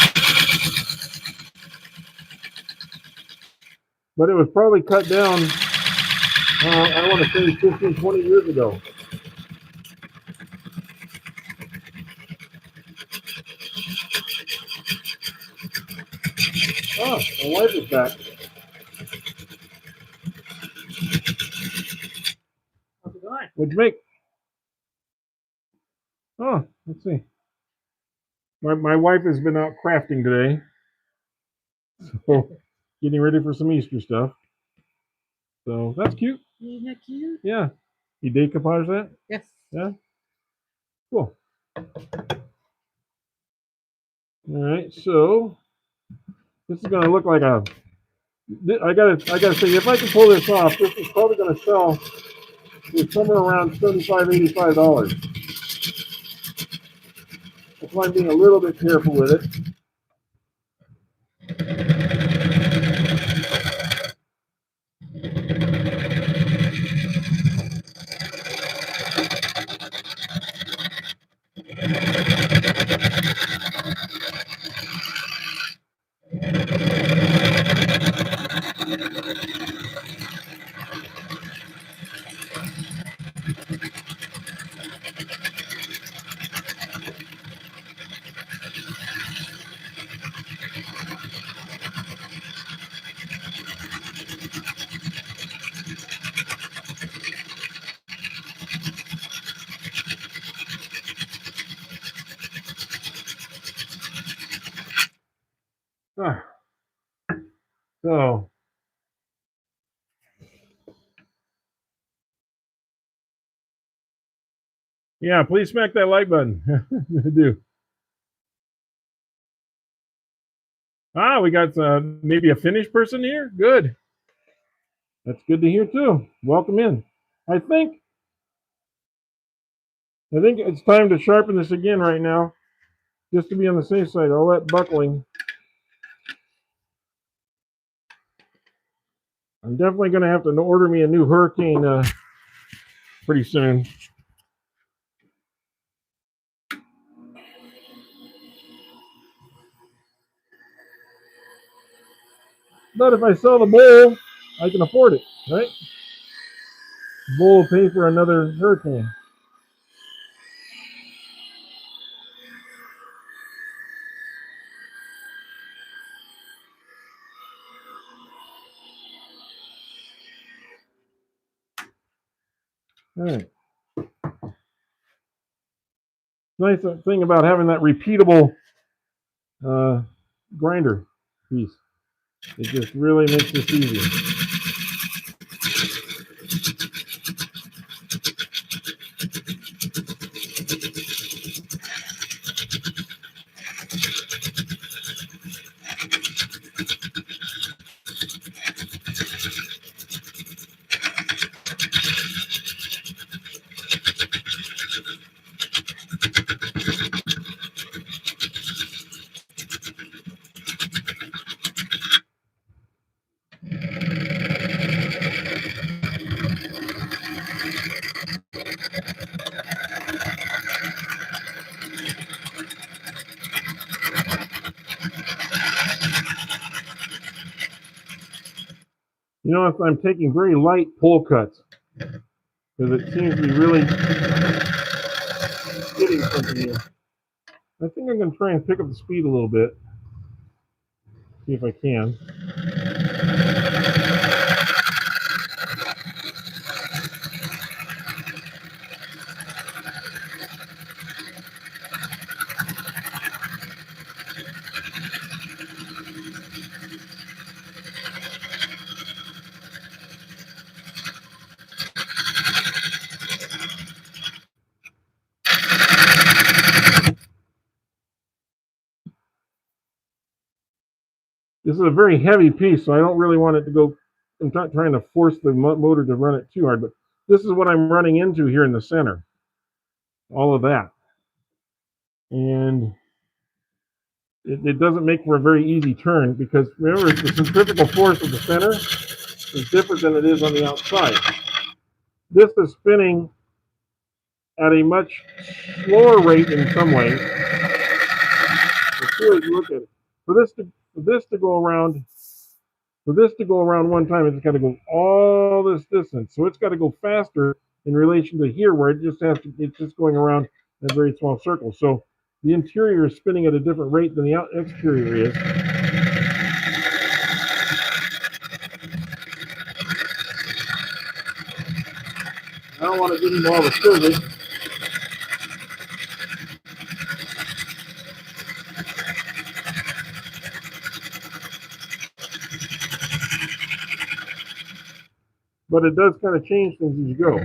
But it was probably cut down, I want to say 15, 20 years ago. Oh, my wife is back. How's it going? What'd you make? Oh, let's see. My wife has been out crafting today. So, getting ready for some Easter stuff. So, that's cute. Isn't that cute? Yeah. You decoupage that? Yes. Yeah. Cool. All right. So, this is going to look like a. I gotta say, if I can pull this off, this is probably going to sell for somewhere around $75, $85. That's why I'm being a little bit careful with it. Ah, so, yeah, please smack that like button. Do. Ah, we got maybe a Finnish person here. Good. That's good to hear too. Welcome in. I think it's time to sharpen this again right now, just to be on the safe side. All that buckling. I'm definitely going to have to order me a new Hurricane pretty soon. But if I sell the bowl, I can afford it, right? The bowl will pay for another Hurricane. All right. Nice thing about having that repeatable grinder piece. It just really makes this easy. You know, I'm taking very light pull cuts because it seems to be really getting something here. I think I'm going to try and pick up the speed a little bit. See if I can. This is a very heavy piece, so I don't really want it to go. I'm not trying to force the motor to run it too hard, but this is what I'm running into here in the center. All of that. And it doesn't make for a very easy turn because remember, the centrifugal force of the center is different than it is on the outside. This is spinning at a much slower rate in some ways. Let's see what you look at it. For this to go around one time, it's got to go all this distance. So it's got to go faster in relation to here, where it's just going around in a very small circle. So the interior is spinning at a different rate than the exterior is. I don't want to get into all the physics. But it does kind of change things as you go.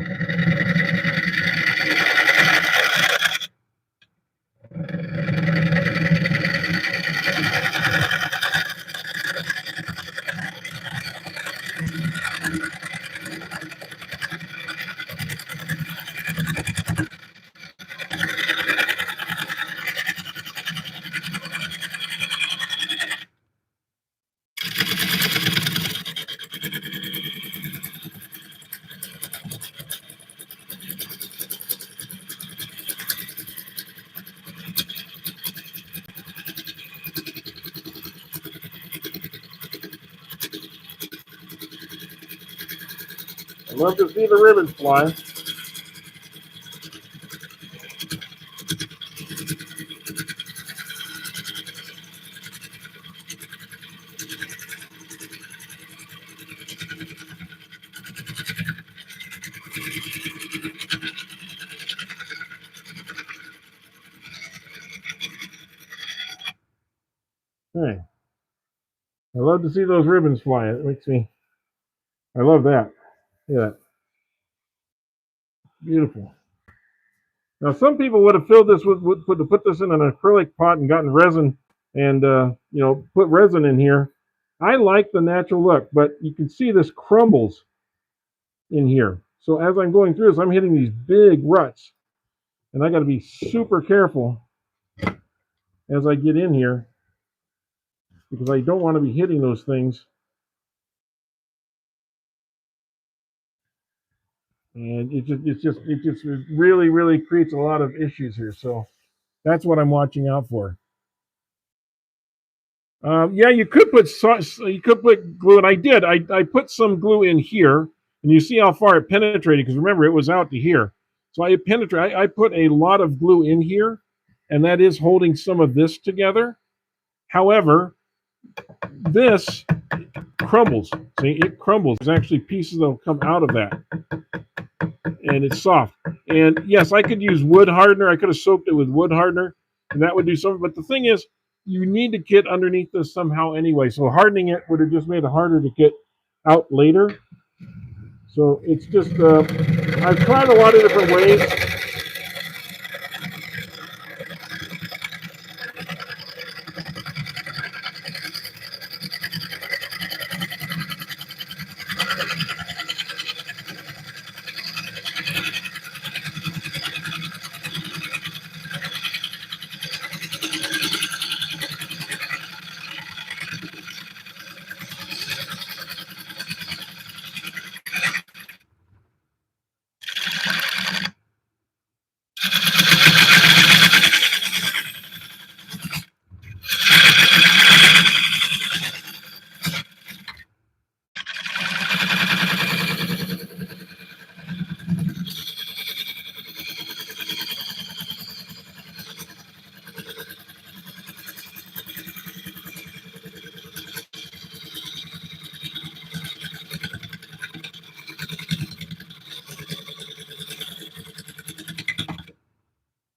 I love to see the ribbons fly. Hey, I love to see those ribbons fly. It makes me, I love that. Yeah, beautiful. Now, some people would have filled this put this in an acrylic pot and gotten resin and put resin in here. I like the natural look, but you can see this crumbles in here. So as I'm going through this, I'm hitting these big ruts, and I got to be super careful as I get in here because I don't want to be hitting those things. And it just really, really creates a lot of issues here. So that's what I'm watching out for. Yeah, you could put glue, and I did. I put some glue in here, and you see how far it penetrated. Because remember, it was out to here, so I penetrate. I put a lot of glue in here, and that is holding some of this together. However, this crumbles. See, it crumbles. There's actually pieces that will come out of that, and it's soft. And yes, I could use wood hardener. I could have soaked it with wood hardener, and that would do something. But the thing is, you need to get underneath this somehow anyway. So hardening it would have just made it harder to get out later. So it's just, I've tried a lot of different ways.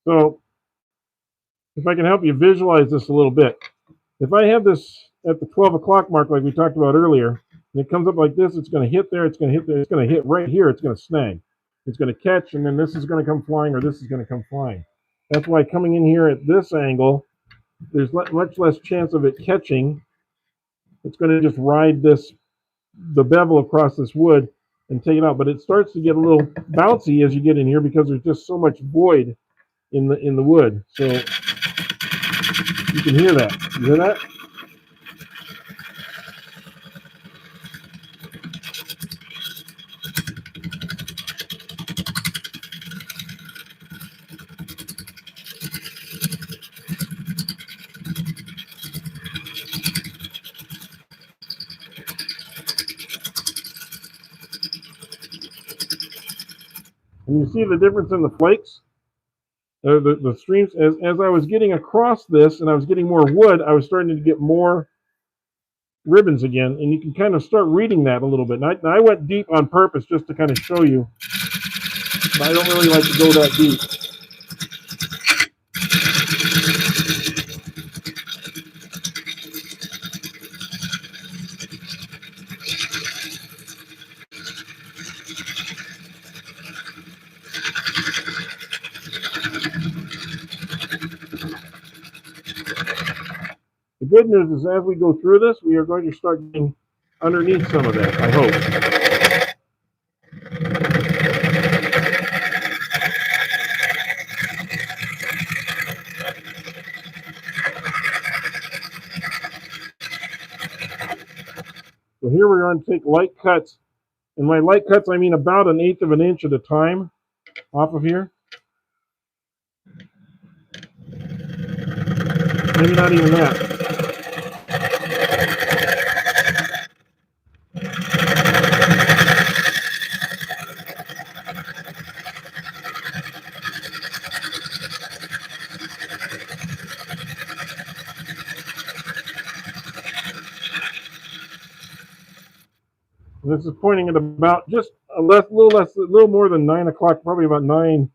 So if I can help you visualize this a little bit, if I have this at the 12 o'clock mark, like we talked about earlier, and it comes up like this, it's going to hit there, it's going to hit there, it's going to hit right here, it's going to snag. It's going to catch, and then this is going to come flying, or this is going to come flying. That's why coming in here at this angle, there's much less chance of it catching. It's going to just ride the bevel across this wood and take it out. But it starts to get a little bouncy as you get in here because there's just so much void in the wood. So you can hear that. You hear that? And you see the difference in the flakes? The streams, as I was getting across this and I was getting more wood, I was starting to get more ribbons again. And you can kind of start reading that a little bit. And I went deep on purpose just to kind of show you. But I don't really like to go that deep. The good news is as we go through this, we are going to start getting underneath some of that, I hope. So here we're going to take light cuts. And by light cuts, I mean about 1/8 of an inch at a time off of here. Maybe not even that. This is pointing at about just a little more than 9 o'clock, probably about 9.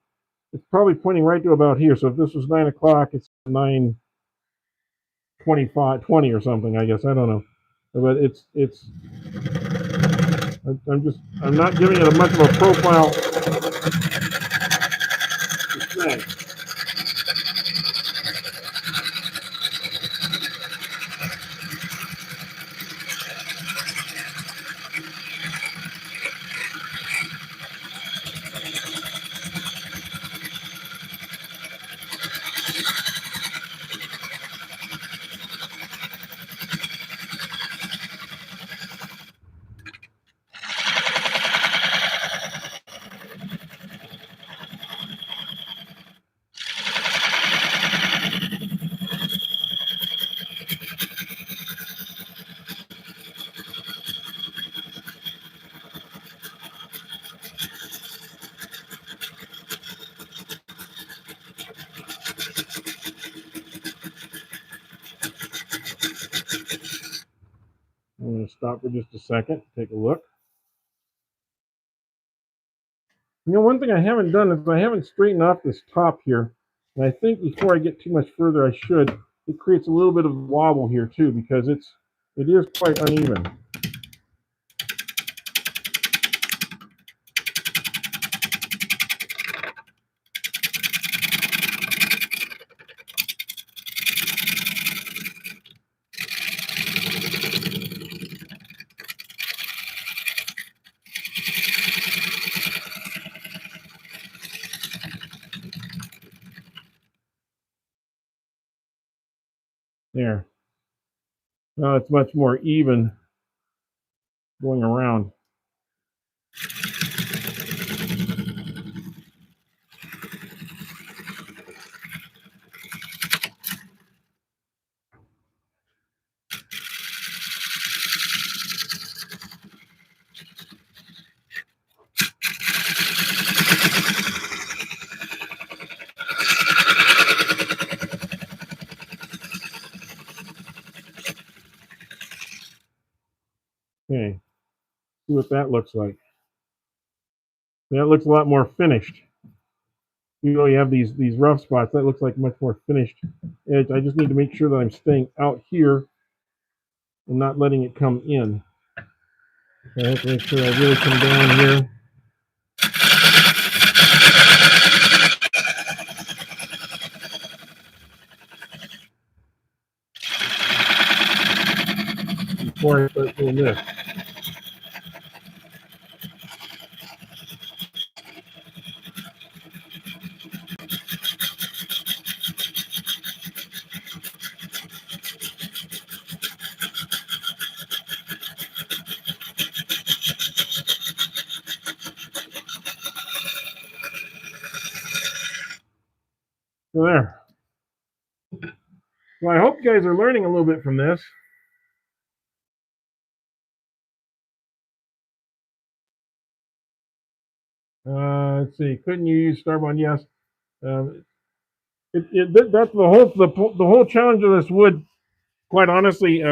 It's probably pointing right to about here. So if this was 9 o'clock, it's 9:25, 20 or something, I guess. I don't know. But I'm not giving it much of a profile. stop for just a second, take a look. You know, one thing I haven't done is I haven't straightened off this top here. And I think before I get too much further, I should. It creates a little bit of wobble here too, because it is quite uneven. There. Now it's much more even going around. Okay, see what that looks like. That looks a lot more finished. You know, you have these rough spots. That looks like much more finished edge. I just need to make sure that I'm staying out here and not letting it come in. So I have to make sure I really come down here. Before I start doing this. So there. Well, I hope you guys are learning a little bit from this. Let's see. Couldn't you use Starbond? Yes. That's the whole challenge of this wood. Quite honestly,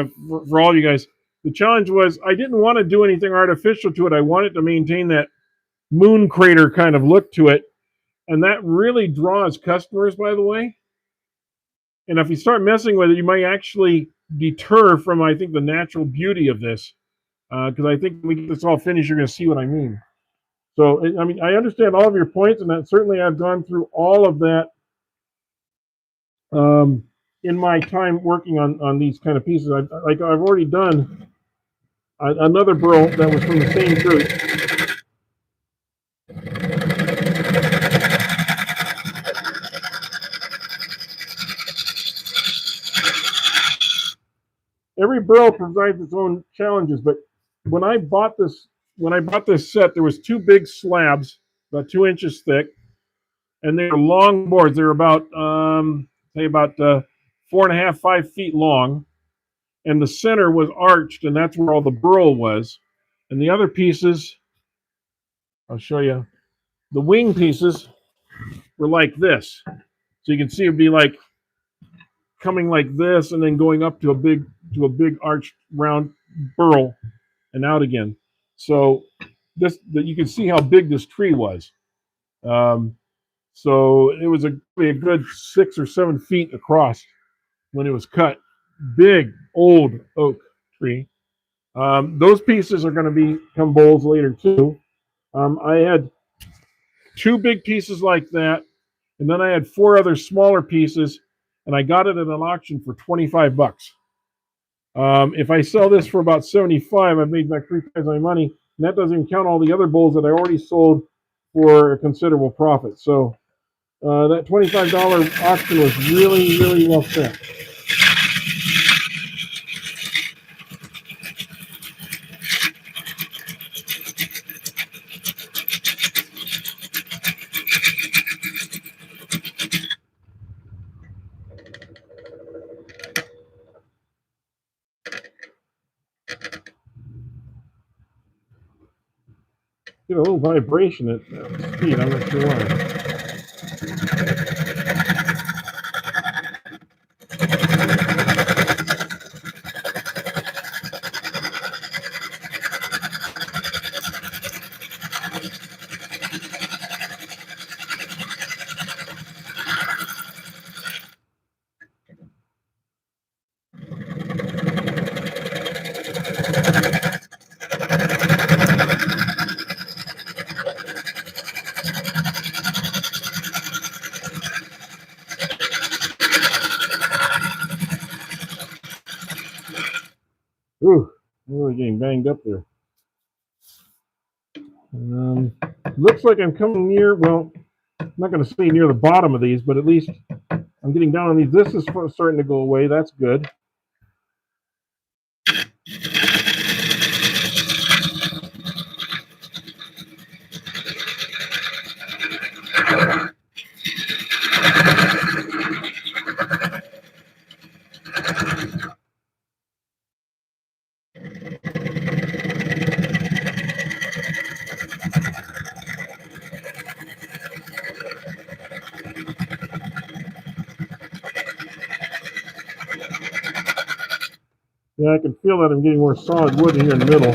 for all you guys, the challenge was I didn't want to do anything artificial to it. I wanted to maintain that moon crater kind of look to it, and that really draws customers, by the way. And if you start messing with it, you might actually deter from, I think, the natural beauty of this. Because I think when we get this all finished, you're going to see what I mean. So, I mean, I understand all of your points, and that certainly I've gone through all of that in my time working on these kind of pieces. I've already done another Burl that was from the same group. Every Burl provides its own challenges, but when I bought this set, there was two big slabs, about 2 inches thick, and they were long boards. They were about say about 4.5, 5 feet long, and the center was arched, and that's where all the Burl was. And the other pieces, I'll show you, the wing pieces were like this. So you can see it'd be like coming like this and then going up to a big arched round Burl and out again. So you can see how big this tree was. So it was a good 6 or 7 feet across when it was cut. Big old oak tree. Those pieces are going to become bowls later too. I had 2 big pieces like that, and then I had 4 other smaller pieces, and I got it at an auction for $25. If I sell this for about $75, I've made back 3 times my money, and that doesn't even count all the other bowls that I already sold for a considerable profit. So that $25 auction was really, really well spent. Get a little vibration at speed. I'm not sure why. lined up there. Looks like I'm coming near, well, I'm not going to say near the bottom of these, but at least I'm getting down on these. This is starting to go away. That's good. Yeah, I can feel that I'm getting more solid wood here in the middle.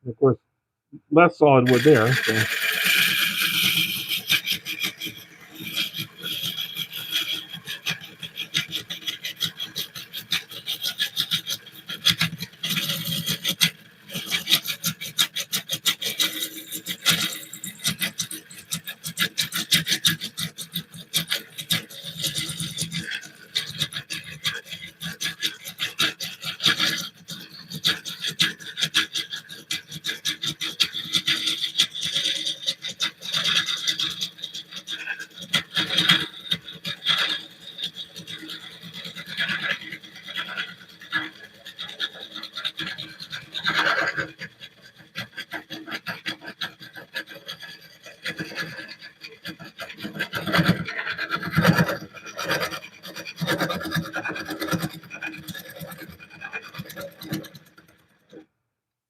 Of course, less solid wood there. So.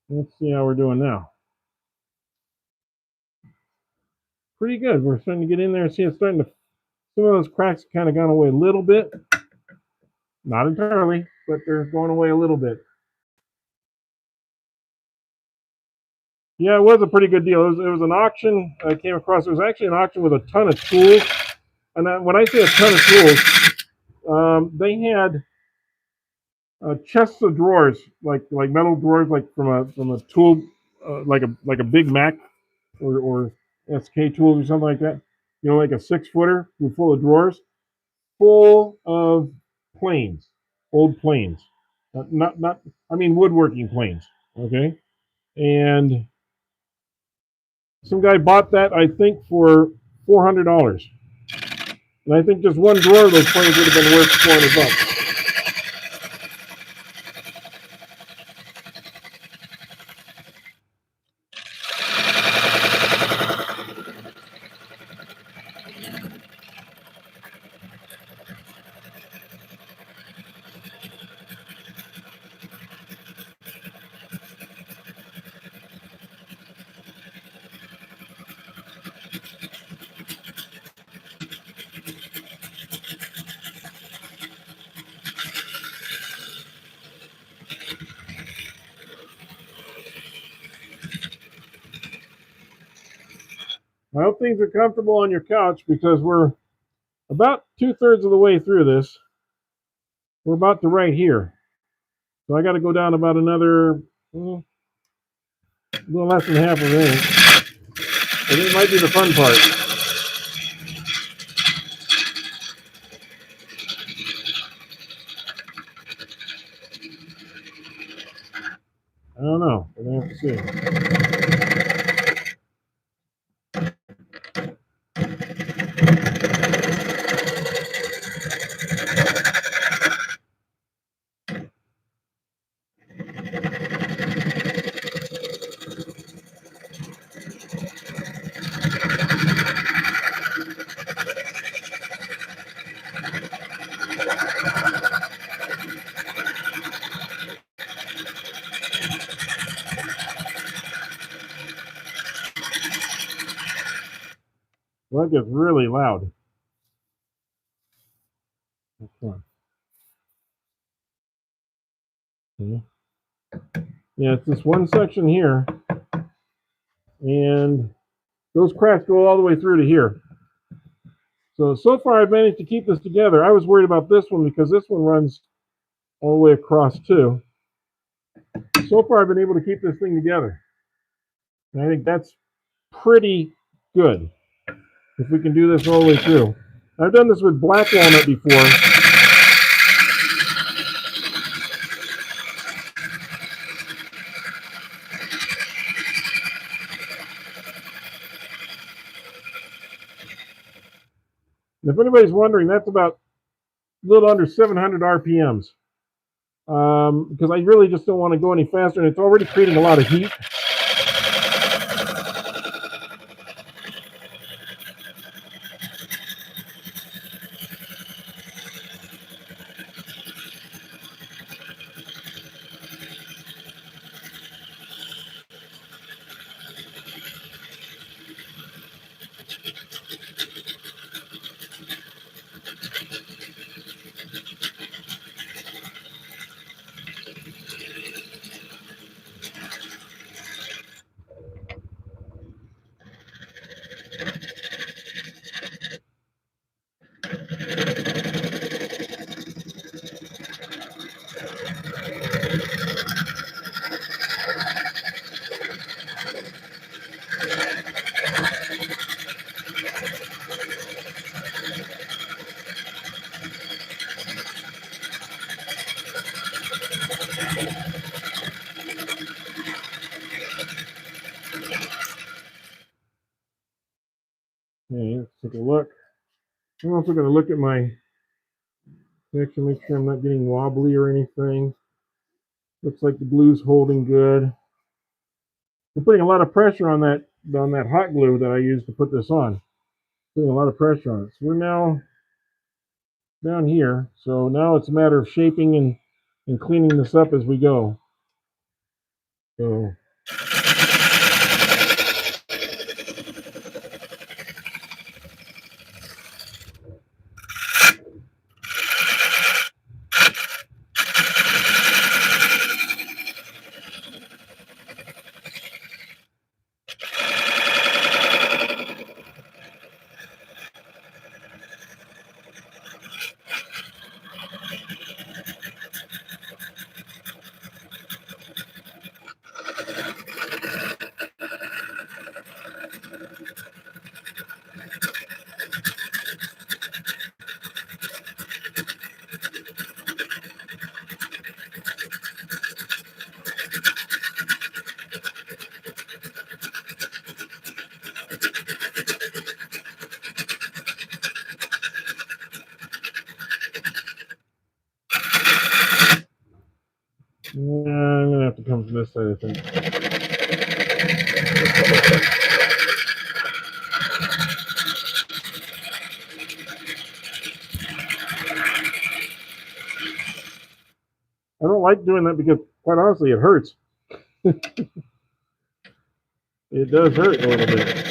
Let's see how we're doing now. Pretty good. We're starting to get in there. See, it's starting to, some of those cracks have kind of gone away a little bit. Not entirely, but they're going away a little bit. Yeah, it was a pretty good deal. It was an auction I came across. It was actually an auction with a ton of tools. And when I say a ton of tools, they had chests of drawers, like metal drawers, like from a tool, like a Big Mac or SK tools or something like that. You know, like a 6-footer full of drawers, full of planes, old planes, not I mean woodworking planes. Okay, and some guy bought that, I think, for $400, and I think just one drawer of those planes would have been worth $400. I hope things are comfortable on your couch because we're about 2/3 of the way through this. We're about to right here. So I got to go down about another, a little less than half of an inch. And it might be the fun part. I don't know. We're going to have to see. Well, it gets really loud. Okay. Yeah, it's this one section here, and those cracks go all the way through to here. So far I've managed to keep this together. I was worried about this one because this one runs all the way across too. So far I've been able to keep this thing together. And I think that's pretty good if we can do this all the way through. I've done this with black walnut before. If anybody's wondering, that's about a little under 700 RPMs. Because I really just don't want to go any faster, and it's already creating a lot of heat. Okay, let's take a look. I'm also going to look at my section, make sure I'm not getting wobbly or anything. Looks like the glue's holding good. I'm putting a lot of pressure on that hot glue that I used to put this on. Putting a lot of pressure on it. So we're now down here. So now it's a matter of shaping and cleaning this up as we go. So yeah, I'm gonna have to come from this side, I think. I don't like doing that because, quite honestly, it hurts. It does hurt a little bit.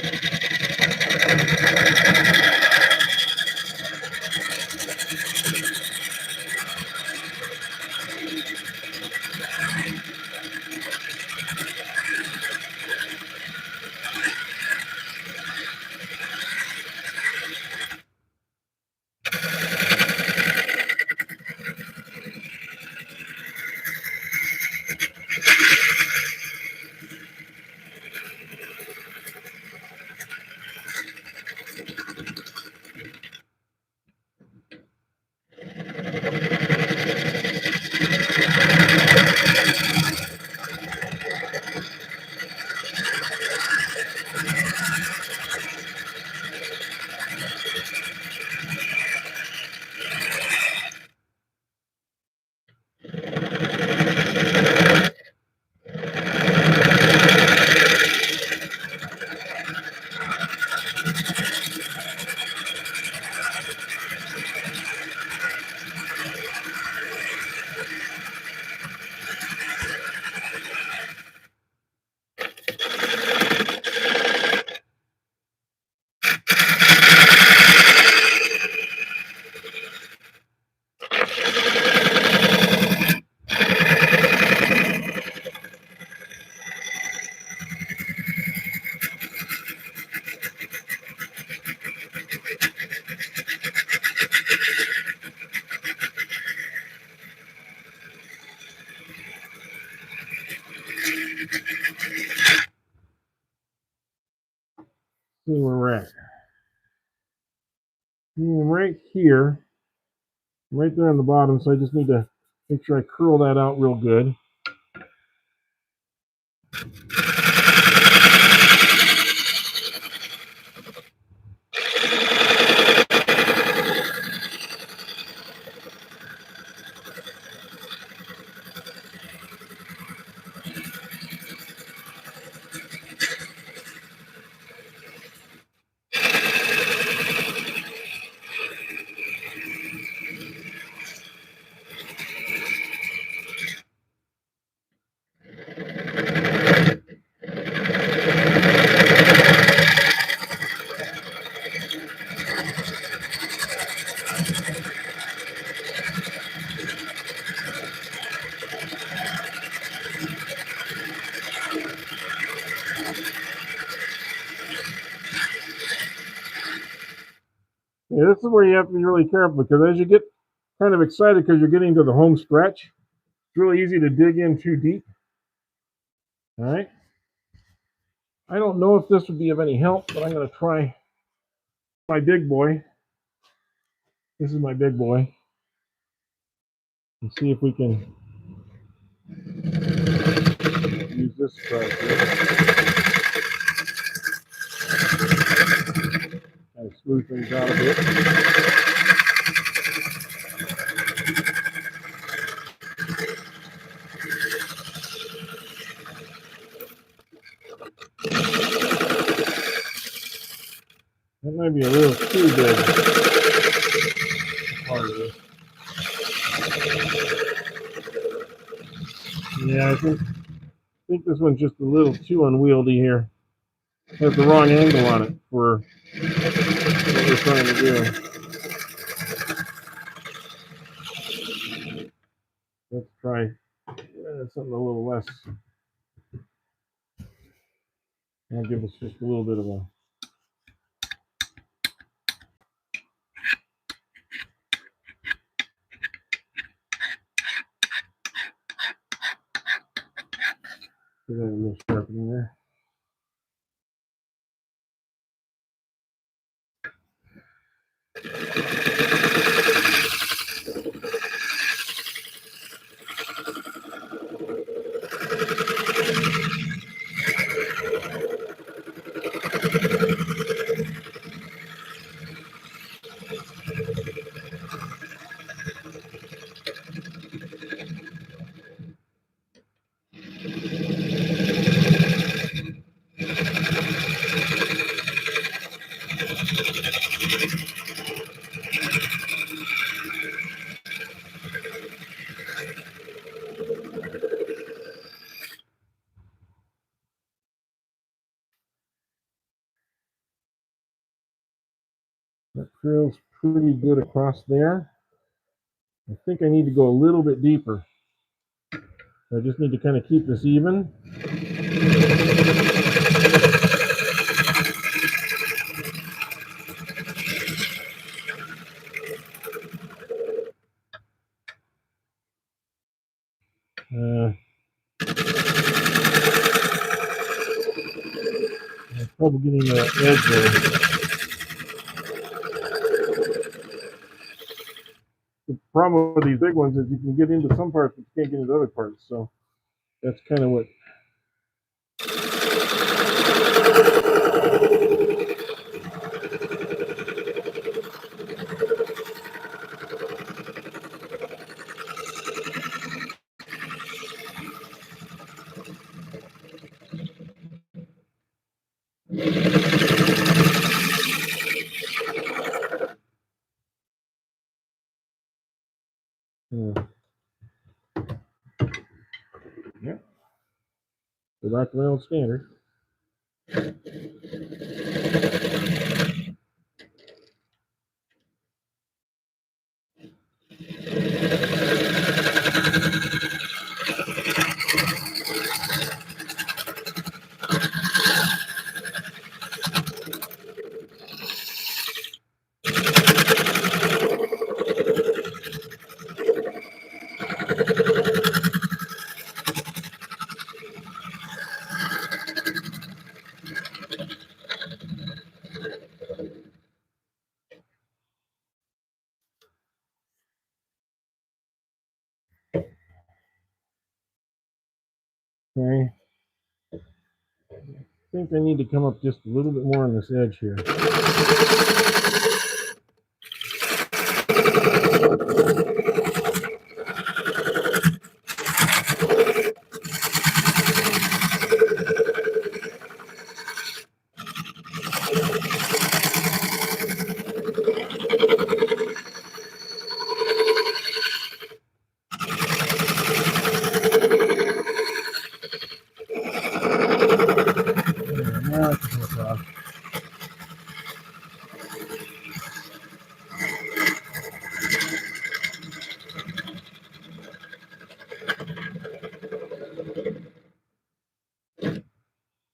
See where we're at. Right here, right there on the bottom, so I just need to make sure I curl that out real good. Yeah, this is where you have to be really careful, because as you get kind of excited because you're getting to the home stretch, it's really easy to dig in too deep. All right. I don't know if this would be of any help, but I'm going to try my big boy. This is my big boy. And see if we can use this scratch here. Kind of smooth things out a bit. That might be a little too big part of this. Yeah, I think this one's just a little too unwieldy here. It has the wrong angle on it for what we're trying to do. Let's try something a little less. That'll give us just a little bit of a. Get a little sharpening there. That feels pretty good across there. I think I need to go a little bit deeper. I just need to kind of keep this even. I have trouble getting the edge there. The problem with these big ones is you can get into some parts, but you can't get into other parts. So that's kind of what. Yeah. Go back to my old standard. think I need to come up just a little bit more on this edge here. Now I can come across.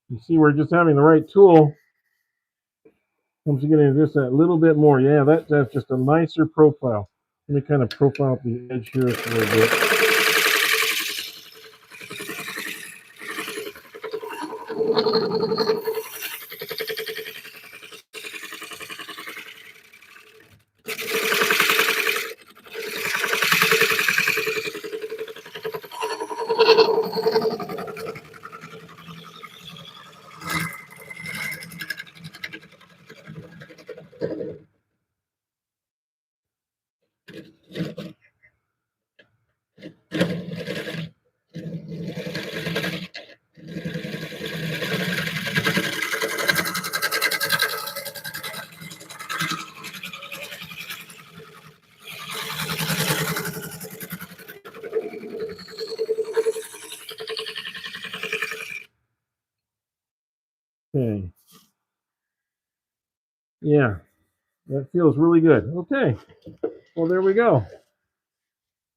You see, we're just having the right tool. Once you get into this, that little bit more, yeah, that's just a nicer profile. Let me kind of profile the edge here a little bit. Okay. Yeah, that feels really good. Okay. Well, there we go.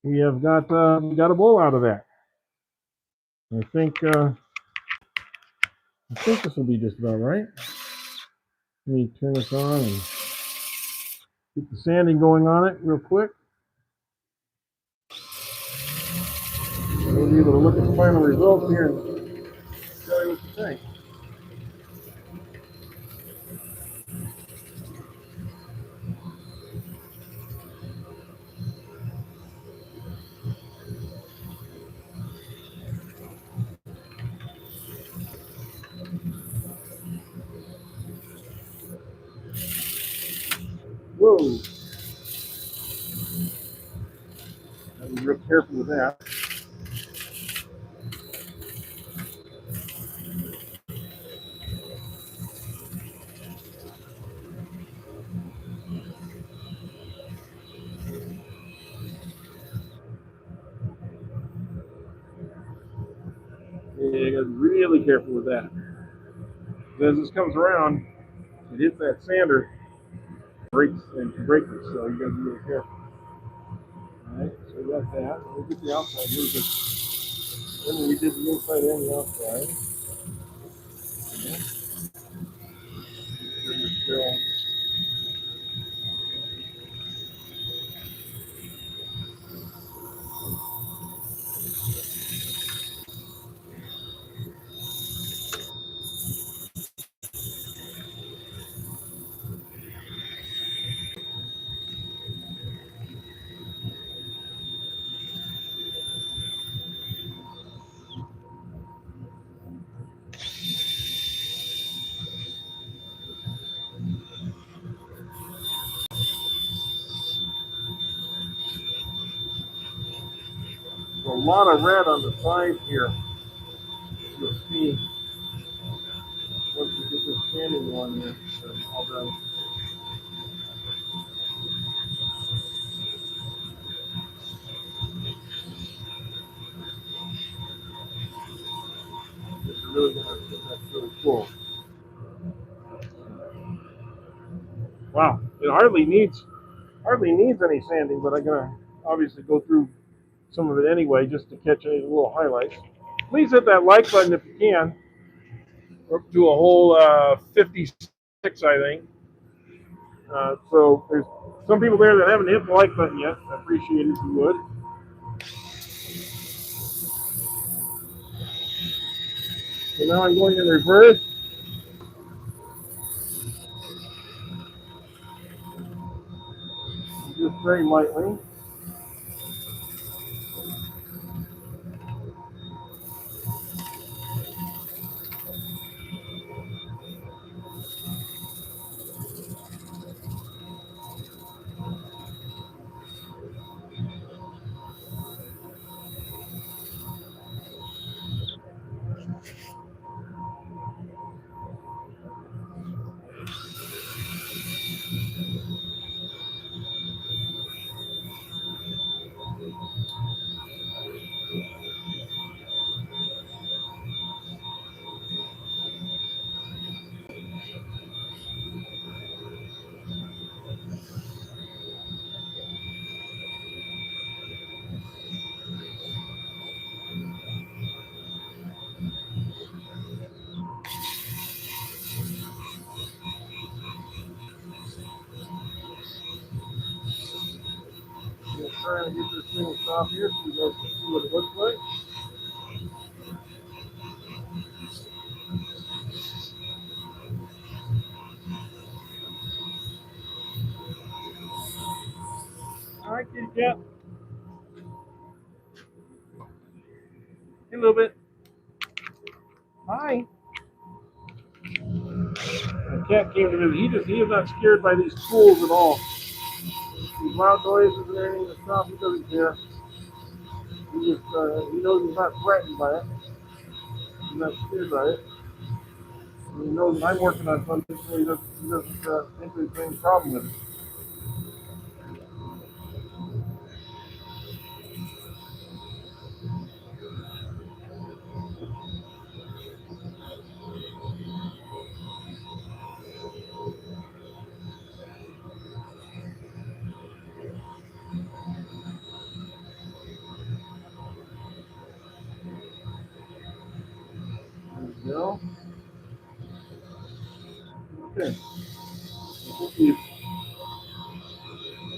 We have got a bowl out of that. I think this will be just about right. Let me turn this on and get the sanding going on it real quick. We'll be able to look at the final results here and tell you what you think. Whoa! I'll be real careful with that. Yeah, you gotta be really careful with that. As this comes around, it hits that sander, breaks and can break it. So you gotta be really careful. All right, so we got that. We'll get the outside here because then we did the inside and the outside. Yeah. Still a lot of red on the sides here. You'll see once we get this sanding on here, all done. It's really gonna that's really cool. Wow, it hardly needs any sanding, but I'm gonna obviously go through some of it anyway just to catch any little highlights. Please hit that like button if you can. We're up to a whole 56, I think. So there's some people there that haven't hit the like button yet. I appreciate it if you would. So now I'm going in reverse. Just very lightly. trying to get this thing to stop here so we can see what it looks like. All right, kitty cat. A little bit. Hi. The cat came to visit. He is not scared by these tools at all. These loud noises and anything that stop, he doesn't care. He knows he's not threatened by it. He's not scared by it. And he knows that I'm working on something, so he doesn't think there's any problem with it. You know? Okay. I think we've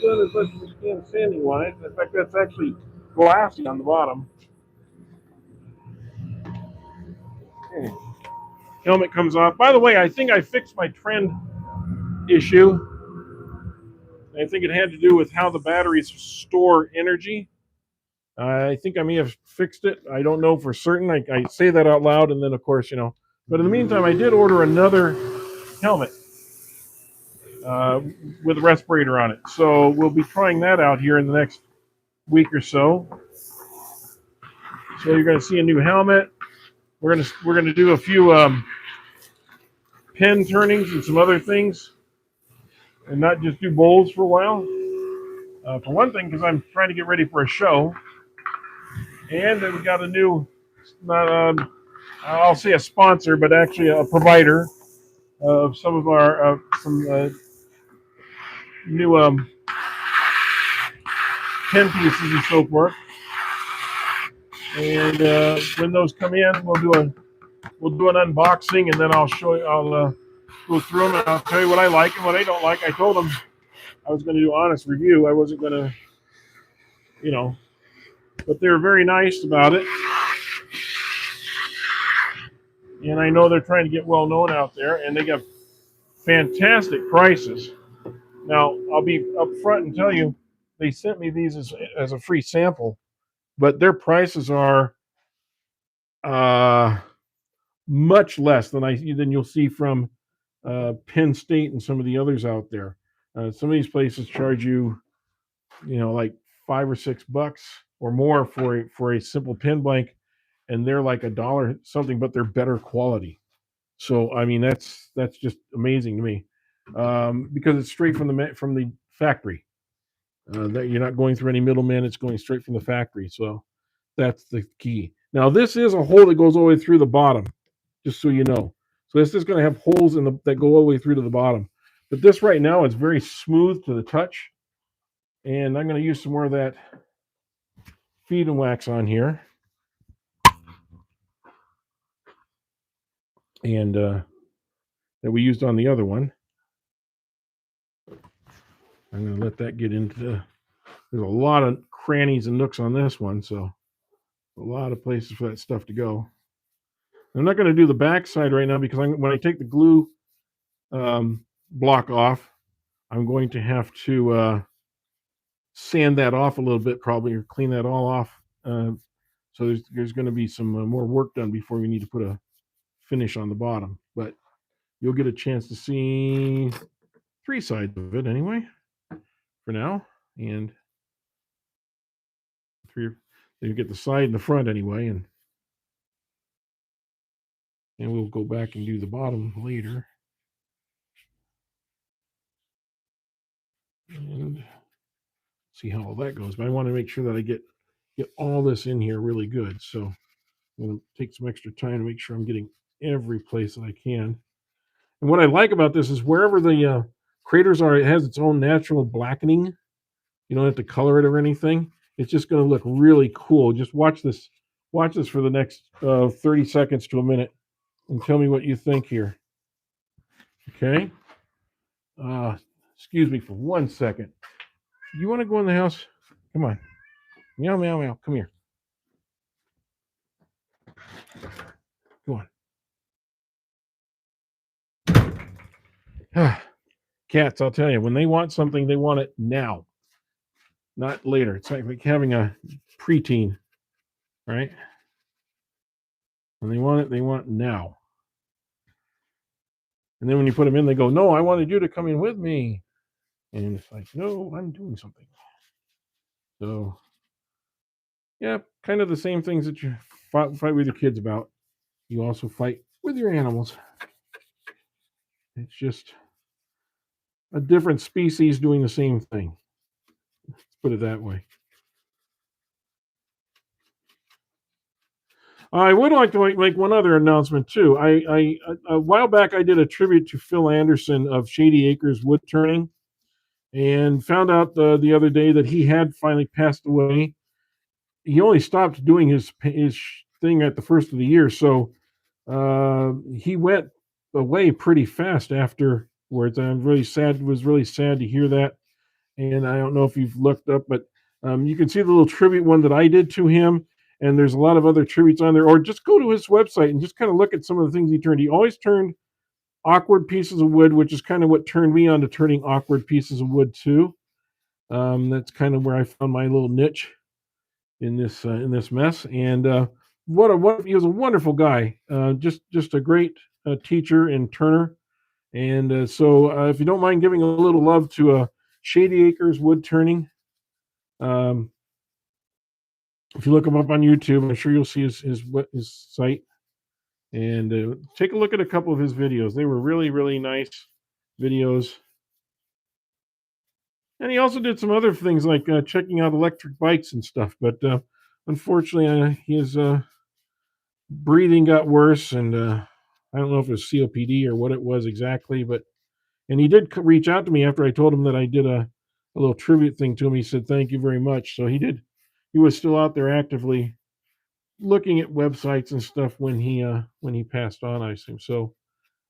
done as much as we can sanding wise. In fact, that's actually glassy on the bottom. Okay. Helmet comes off. By the way, I think I fixed my trend issue. I think it had to do with how the batteries store energy. I think I may have fixed it. I don't know for certain. I say that out loud, and then, of course, you know. But in the meantime, I did order another helmet uh, with a respirator on it. So we'll be trying that out here in the next week or so. So you're going to see a new helmet. We're gonna do a few pen turnings and some other things, and not just do bowls for a while. For one thing, because I'm trying to get ready for a show, and then we got a new, not I'll say a sponsor, but actually a provider of some of our some new pen pieces and so forth. And when those come in, we'll do an unboxing, and then I'll show you. I'll go through them, and I'll tell you what I like and what I don't like. I told them I was going to do an honest review. I wasn't going to, you know, but they're very nice about it. And I know they're trying to get well known out there, and they got fantastic prices. Now, I'll be upfront and tell you, they sent me these as a free sample, but their prices are uh, much less than you'll see from Penn State and some of the others out there. Some of these places charge you, you know, like $5 or $6 or more for a simple pen blank, and they're like $1 something, but they're better quality. So I mean, that's just amazing to me, because it's straight from the factory. That you're not going through any middleman; it's going straight from the factory. So that's the key. Now this is a hole that goes all the way through the bottom, just so you know. So this is going to have holes that go all the way through to the bottom. But this right now is very smooth to the touch, and I'm going to use some more of that feed and wax on here, and that we used on the other one. I'm going to let that get into. There's a lot of crannies and nooks on this one, so a lot of places for that stuff to go. I'm not going to do the back side right now because when I take the glue block off, I'm going to have to sand that off a little bit, probably, or clean that all off. So there's going to be some more work done before we need to put a finish on the bottom. But you'll get a chance to see three sides of it anyway, for now, and three. You get the side and the front anyway, and we'll go back and do the bottom later. And see how all that goes. But I want to make sure that I get all this in here really good. So I'm going to take some extra time to make sure I'm getting every place that I can. And what I like about this is wherever the craters are, it has its own natural blackening. You don't have to color it or anything. It's just going to look really cool. Just watch this. Watch this for the next 30 seconds to a minute, and tell me what you think here. Okay. Excuse me for 1 second. You want to go in the house? Come on. Meow, meow, meow. Come here. Go on. Cats, I'll tell you, when they want something, they want it now, not later. It's like having a preteen, right? When they want it, they want it now. And then when you put them in, they go, "No, I wanted you to come in with me." And it's like, "No, I'm doing something." So, yeah, kind of the same things that you fight with your kids about. You also fight with your animals. It's just a different species doing the same thing. Let's put it that way. I would like to make one other announcement too. I a while back I did a tribute to Phil Anderson of Shady Acres Wood Turning, and found out the other day that he had finally passed away. He only stopped doing his thing at the first of the year, so he went away pretty fast afterwards. I'm really sad. Was really sad to hear that. And I don't know if you've looked up, but you can see the little tribute one that I did to him. And there's a lot of other tributes on there. Or just go to his website and just kind of look at some of the things he turned. He always turned awkward pieces of wood, which is kind of what turned me on to turning awkward pieces of wood too. That's kind of where I found my little niche in this mess. And he was a wonderful guy. Just a great teacher and turner. And so if you don't mind giving a little love to Shady Acres Wood Turning, if you look him up on YouTube, I'm sure you'll see his site. And take a look at a couple of his videos. They were really, really nice videos. And he also did some other things like checking out electric bikes and stuff. But unfortunately, his breathing got worse. And I don't know if it was COPD or what it was exactly. And he did reach out to me after I told him that I did a little tribute thing to him. He said, "Thank you very much." So he did. He was still out there actively looking at websites and stuff when he passed on, I assume. So,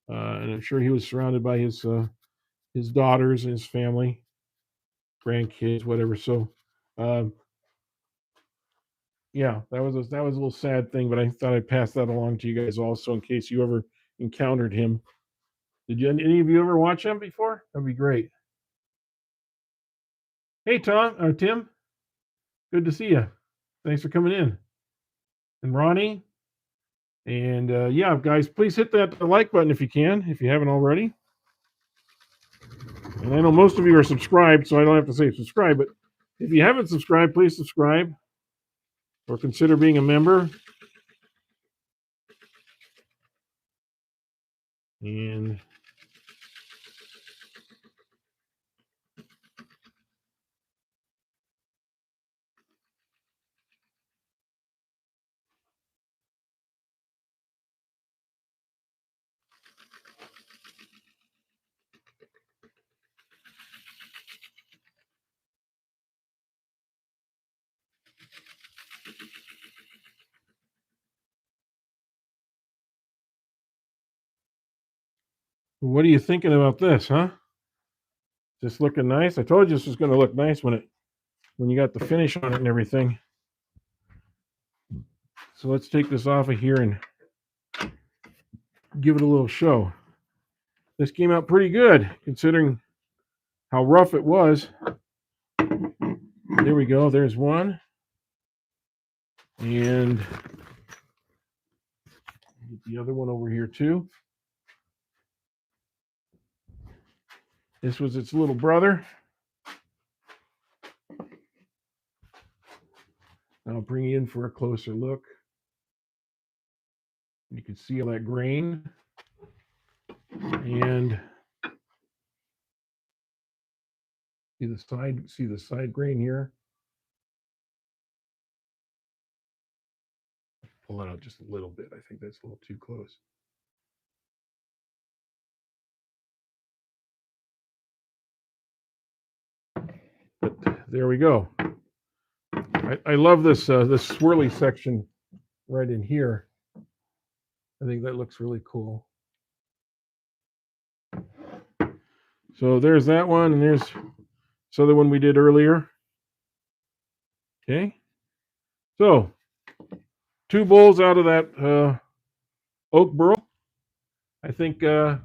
and I'm sure he was surrounded by his daughters and his family, grandkids, whatever. So, um, yeah, that was a little sad thing, but I thought I'd pass that along to you guys also in case you ever encountered him. Did any of you ever watch him before? That'd be great. Hey, Tom or Tim, good to see you. Thanks for coming in. And Ronnie, and yeah, guys, please hit that like button if you can, if you haven't already. And I know most of you are subscribed, so I don't have to say subscribe, but if you haven't subscribed, please subscribe or consider being a member. And what are you thinking about this, huh? Just looking nice? I told you this was going to look nice when you got the finish on it and everything. So let's take this off of here and give it a little show. This came out pretty good considering how rough it was. There we go. There's one. And get the other one over here too. This was its little brother. I'll bring you in for a closer look. You can see all that grain. And see the side grain here. Pull it out just a little bit. I think that's a little too close. But there we go. I love this this swirly section right in here. I think that looks really cool. So there's that one, and there's this other one we did earlier. Okay. So 2 bowls out of that oak burl. I think I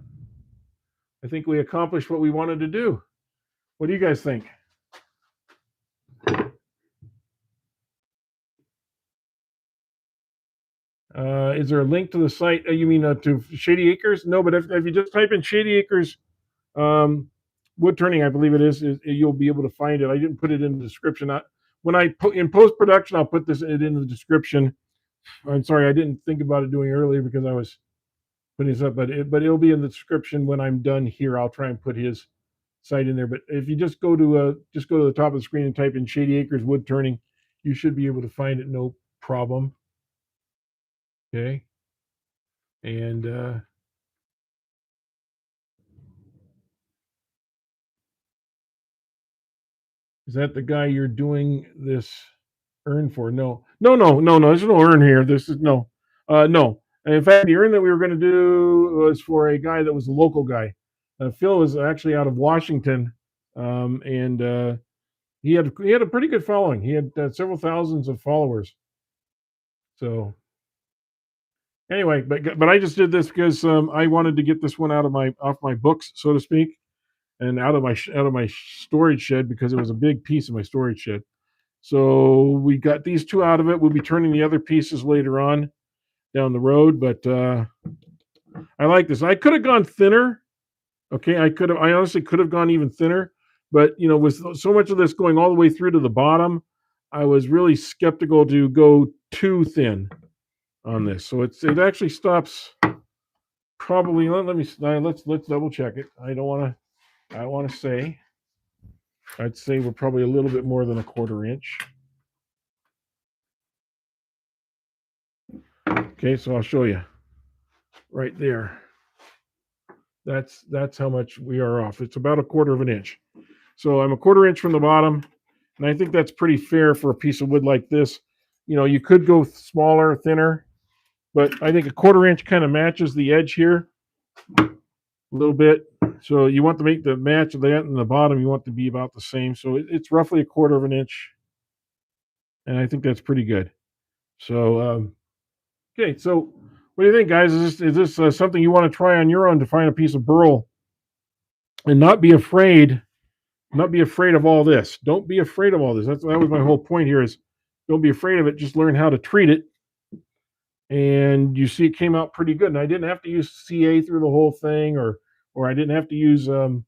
think we accomplished what we wanted to do. What do you guys think? Is there a link to the site? You mean to Shady Acres? No, but if you just type in Shady Acres um, wood turning, I believe it is, you'll be able to find it. I didn't put it in the description. When I put in post production, I'll put it in the description. I'm sorry, I didn't think about it doing earlier because I was putting this up, but it'll be in the description when I'm done here. I'll try and put his site in there. But if you just go to the top of the screen and type in Shady Acres wood turning, you should be able to find it no problem. Okay, and is that the guy you're doing this urn for? No, no, no, no, no. There's no urn here. This is no, no. In fact, the urn that we were going to do was for a guy that was a local guy. Phil was actually out of Washington, and he had a pretty good following. He had several thousands of followers. So anyway, but I just did this because I wanted to get this one off my books, so to speak, and out of my storage shed because it was a big piece of my storage shed. So we got these 2 out of it. We'll be turning the other pieces later on down the road, but I like this. I could have gone thinner. Okay, I honestly could have gone even thinner, but with so much of this going all the way through to the bottom, I was really skeptical to go too thin on this. So it actually stops probably. Let's double check it. I want to say. I'd say we're probably a little bit more than a quarter inch. Okay, so I'll show you right there. That's how much we are off. It's about a quarter of an inch. So I'm a quarter inch from the bottom, and I think that's pretty fair for a piece of wood like this. You could go smaller, thinner, but I think a quarter inch kind of matches the edge here a little bit. So you want to make the match of that and the bottom, you want to be about the same. So it's roughly a quarter of an inch, and I think that's pretty good. So okay, so what do you think, guys? Is this something you want to try on your own to find a piece of burl and not be afraid? Not be afraid of all this. Don't be afraid of all this. That was my whole point here. Is don't be afraid of it. Just learn how to treat it, and you see it came out pretty good. And I didn't have to use CA through the whole thing, or I didn't have to use other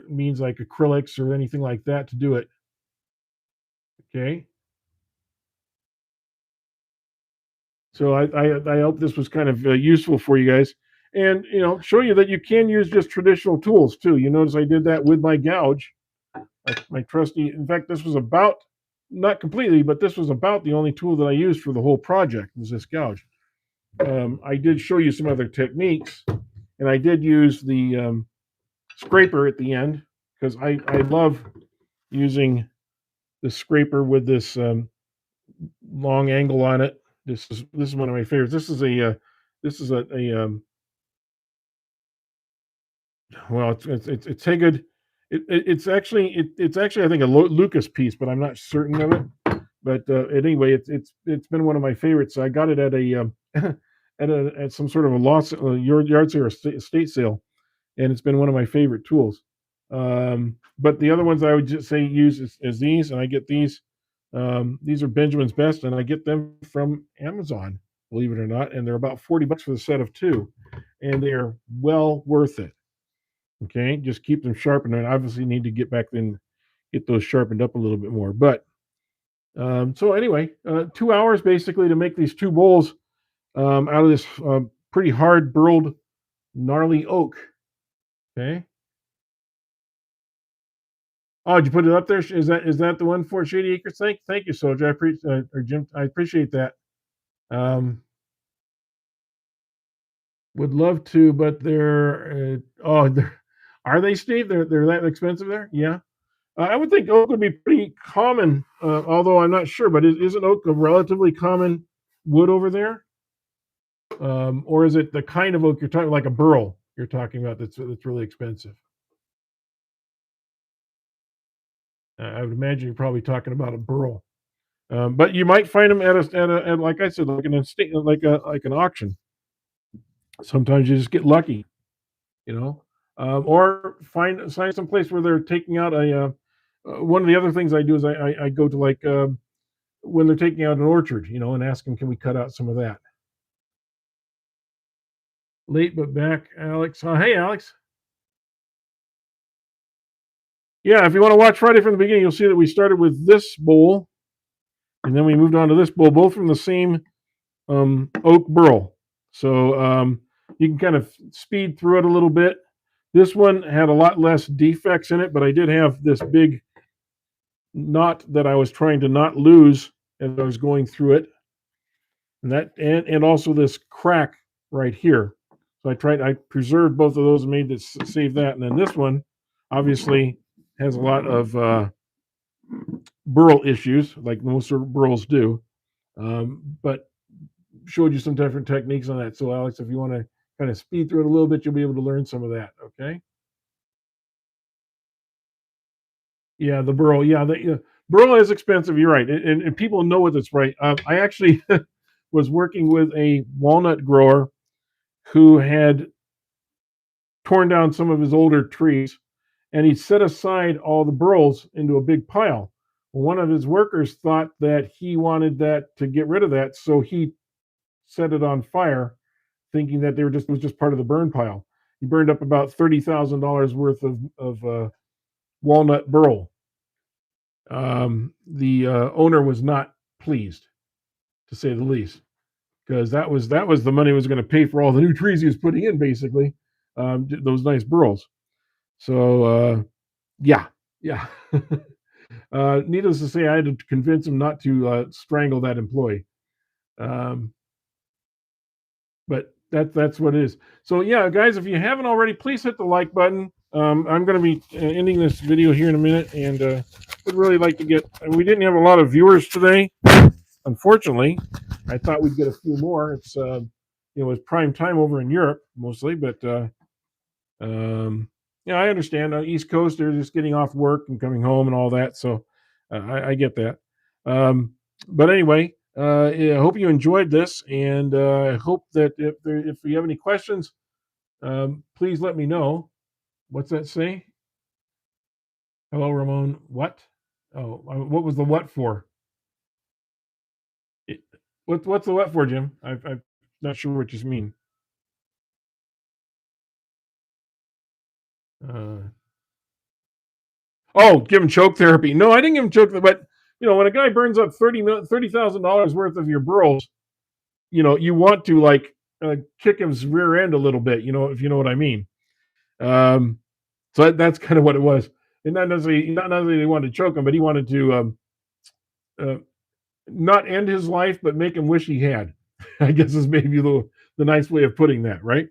means like acrylics or anything like that to do it. Okay. So I hope this was kind of useful for you guys, and show you that you can use just traditional tools too. You notice I did that with my gouge, my trusty. In fact, this was about not completely, but this was about the only tool that I used for the whole project was this gouge. I did show you some other techniques, and I did use the scraper at the end because I love using the scraper with this long angle on it. This is one of my favorites. This is a well, it's a good. It's actually I think a Lucas piece, but I'm not certain of it. But anyway, it's been one of my favorites. I got it at a at some sort of a yard sale or estate sale, and it's been one of my favorite tools. But the other ones I would just say use is these, and I get these. These are Benjamin's Best, and I get them from Amazon, believe it or not, and they're about $40 for the set of 2, and they are well worth it. Okay, just keep them sharpened. I obviously need to get back and get those sharpened up a little bit more. But so anyway, 2 hours basically to make these 2 bowls out of this pretty hard burled gnarly oak. Okay. Oh, did you put it up there? Is that the one for Shady Acres? Thank you, Soldier. I appreciate or Jim. I appreciate that. Um, would love to, but are they, Steve? They're that expensive there? Yeah. I would think oak would be pretty common, although I'm not sure. But isn't oak a relatively common wood over there, or is it the kind of oak you're talking like a burl you're talking about that's really expensive? I would imagine you're probably talking about a Burl. But you might find them at like I said, like an estate, like an auction. Sometimes you just get lucky, you know, or find some place where they're taking out a. One of the other things I do is I go to like when they're taking out an orchard, you know, and ask them, can we cut out some of that? Late but back, Alex. Hey, Alex. Yeah, if you want to watch Friday from the beginning, you'll see that we started with this bowl, and then we moved on to this bowl, both from the same oak burl. So you can kind of speed through it a little bit. This one had a lot less defects in it, but I did have this big knot that I was trying to not lose as I was going through it, and also this crack right here. So I preserved both of those and made this save that, and then this one obviously has a lot of burl issues, like most burls do, but showed you some different techniques on that. So, Alex, if you want to kind of speed through it a little bit, you'll be able to learn some of that. Okay. Yeah, the burl. Yeah, burl is expensive. You're right, and people know it. That's right. I actually was working with a walnut grower who had torn down some of his older trees, and he set aside all the burls into a big pile. Well, one of his workers thought that he wanted that to get rid of that, so he set it on fire, thinking that they were just it was just part of the burn pile. He burned up about $30,000 worth of walnut burl. The owner was not pleased, to say the least, because that was the money he was going to pay for all the new trees he was putting in, basically, those nice burls. So yeah, yeah. Needless to say, I had to convince him not to strangle that employee. Um, but that's what it is. So yeah, guys, if you haven't already, please hit the like button. I'm going to be ending this video here in a minute, and would really like to get. We didn't have a lot of viewers today, unfortunately. I thought we'd get a few more. It's prime time over in Europe mostly, but um, yeah, I understand. East Coast, they're just getting off work and coming home and all that. So I get that. Um, but anyway, yeah, I hope you enjoyed this, and I hope that if you have any questions, please let me know. What's that say? Hello, Ramon. What? Oh, what was the what for? It, what's the what for, Jim? I'm not sure what you mean. Uh, oh, give him choke therapy. No, I didn't give him choke, but when a guy burns up $30,000 worth of your burls, you want to like kick his rear end a little bit, if you know what I mean. Um, so that's kind of what it was. And not necessarily he wanted to choke him, but he wanted to uh, not end his life, but make him wish he had. I guess is maybe the nice way of putting that, right?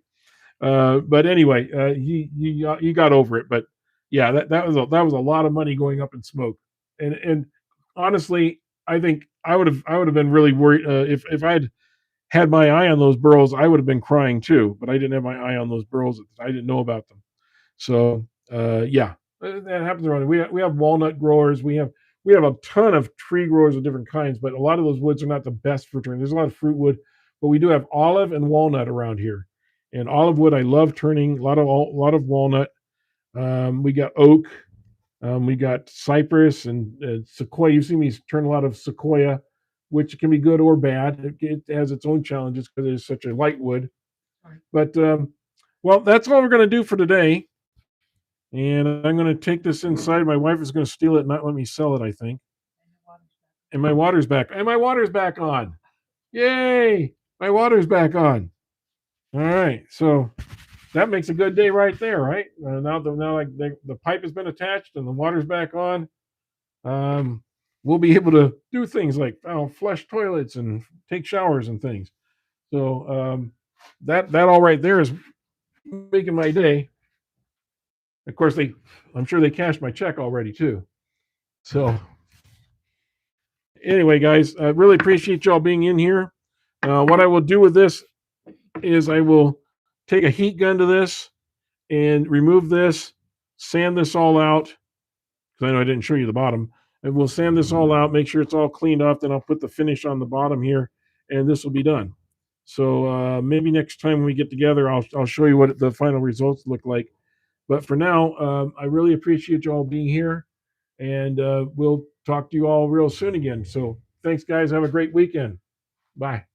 But anyway, he got over it. But yeah, that was a lot of money going up in smoke. And honestly, I think I would have been really worried if I had my eye on those burls. I would have been crying too. But I didn't have my eye on those burls. I didn't know about them. So yeah, that happens around. We have walnut growers. We have a ton of tree growers of different kinds, but a lot of those woods are not the best for turning. There's a lot of fruit wood, but we do have olive and walnut around here. And olive wood, I love turning. A lot of walnut. We got oak. We got cypress and sequoia. You've seen me turn a lot of sequoia, which can be good or bad. It has its own challenges because it is such a light wood. But well, that's all we're going to do for today. And I'm going to take this inside. My wife is going to steal it and not let me sell it, I think. And my water's back. And my water's back on. Yay! My water's back on. All right. So that makes a good day right there, right? Now like the pipe has been attached and the water's back on. We'll be able to do things like flush toilets and take showers and things. So that all right there is making my day. Of course, I'm sure they cashed my check already too. So anyway, guys, I really appreciate y'all being in here. What I will do with this is I will take a heat gun to this and remove this, sand this all out, because I know I didn't show you the bottom. And we'll sand this all out, make sure it's all cleaned off. Then I'll put the finish on the bottom here, and this will be done. So maybe next time when we get together, I'll show you what the final results look like. But for now, I really appreciate you all being here, and we'll talk to you all real soon again. So thanks, guys. Have a great weekend. Bye.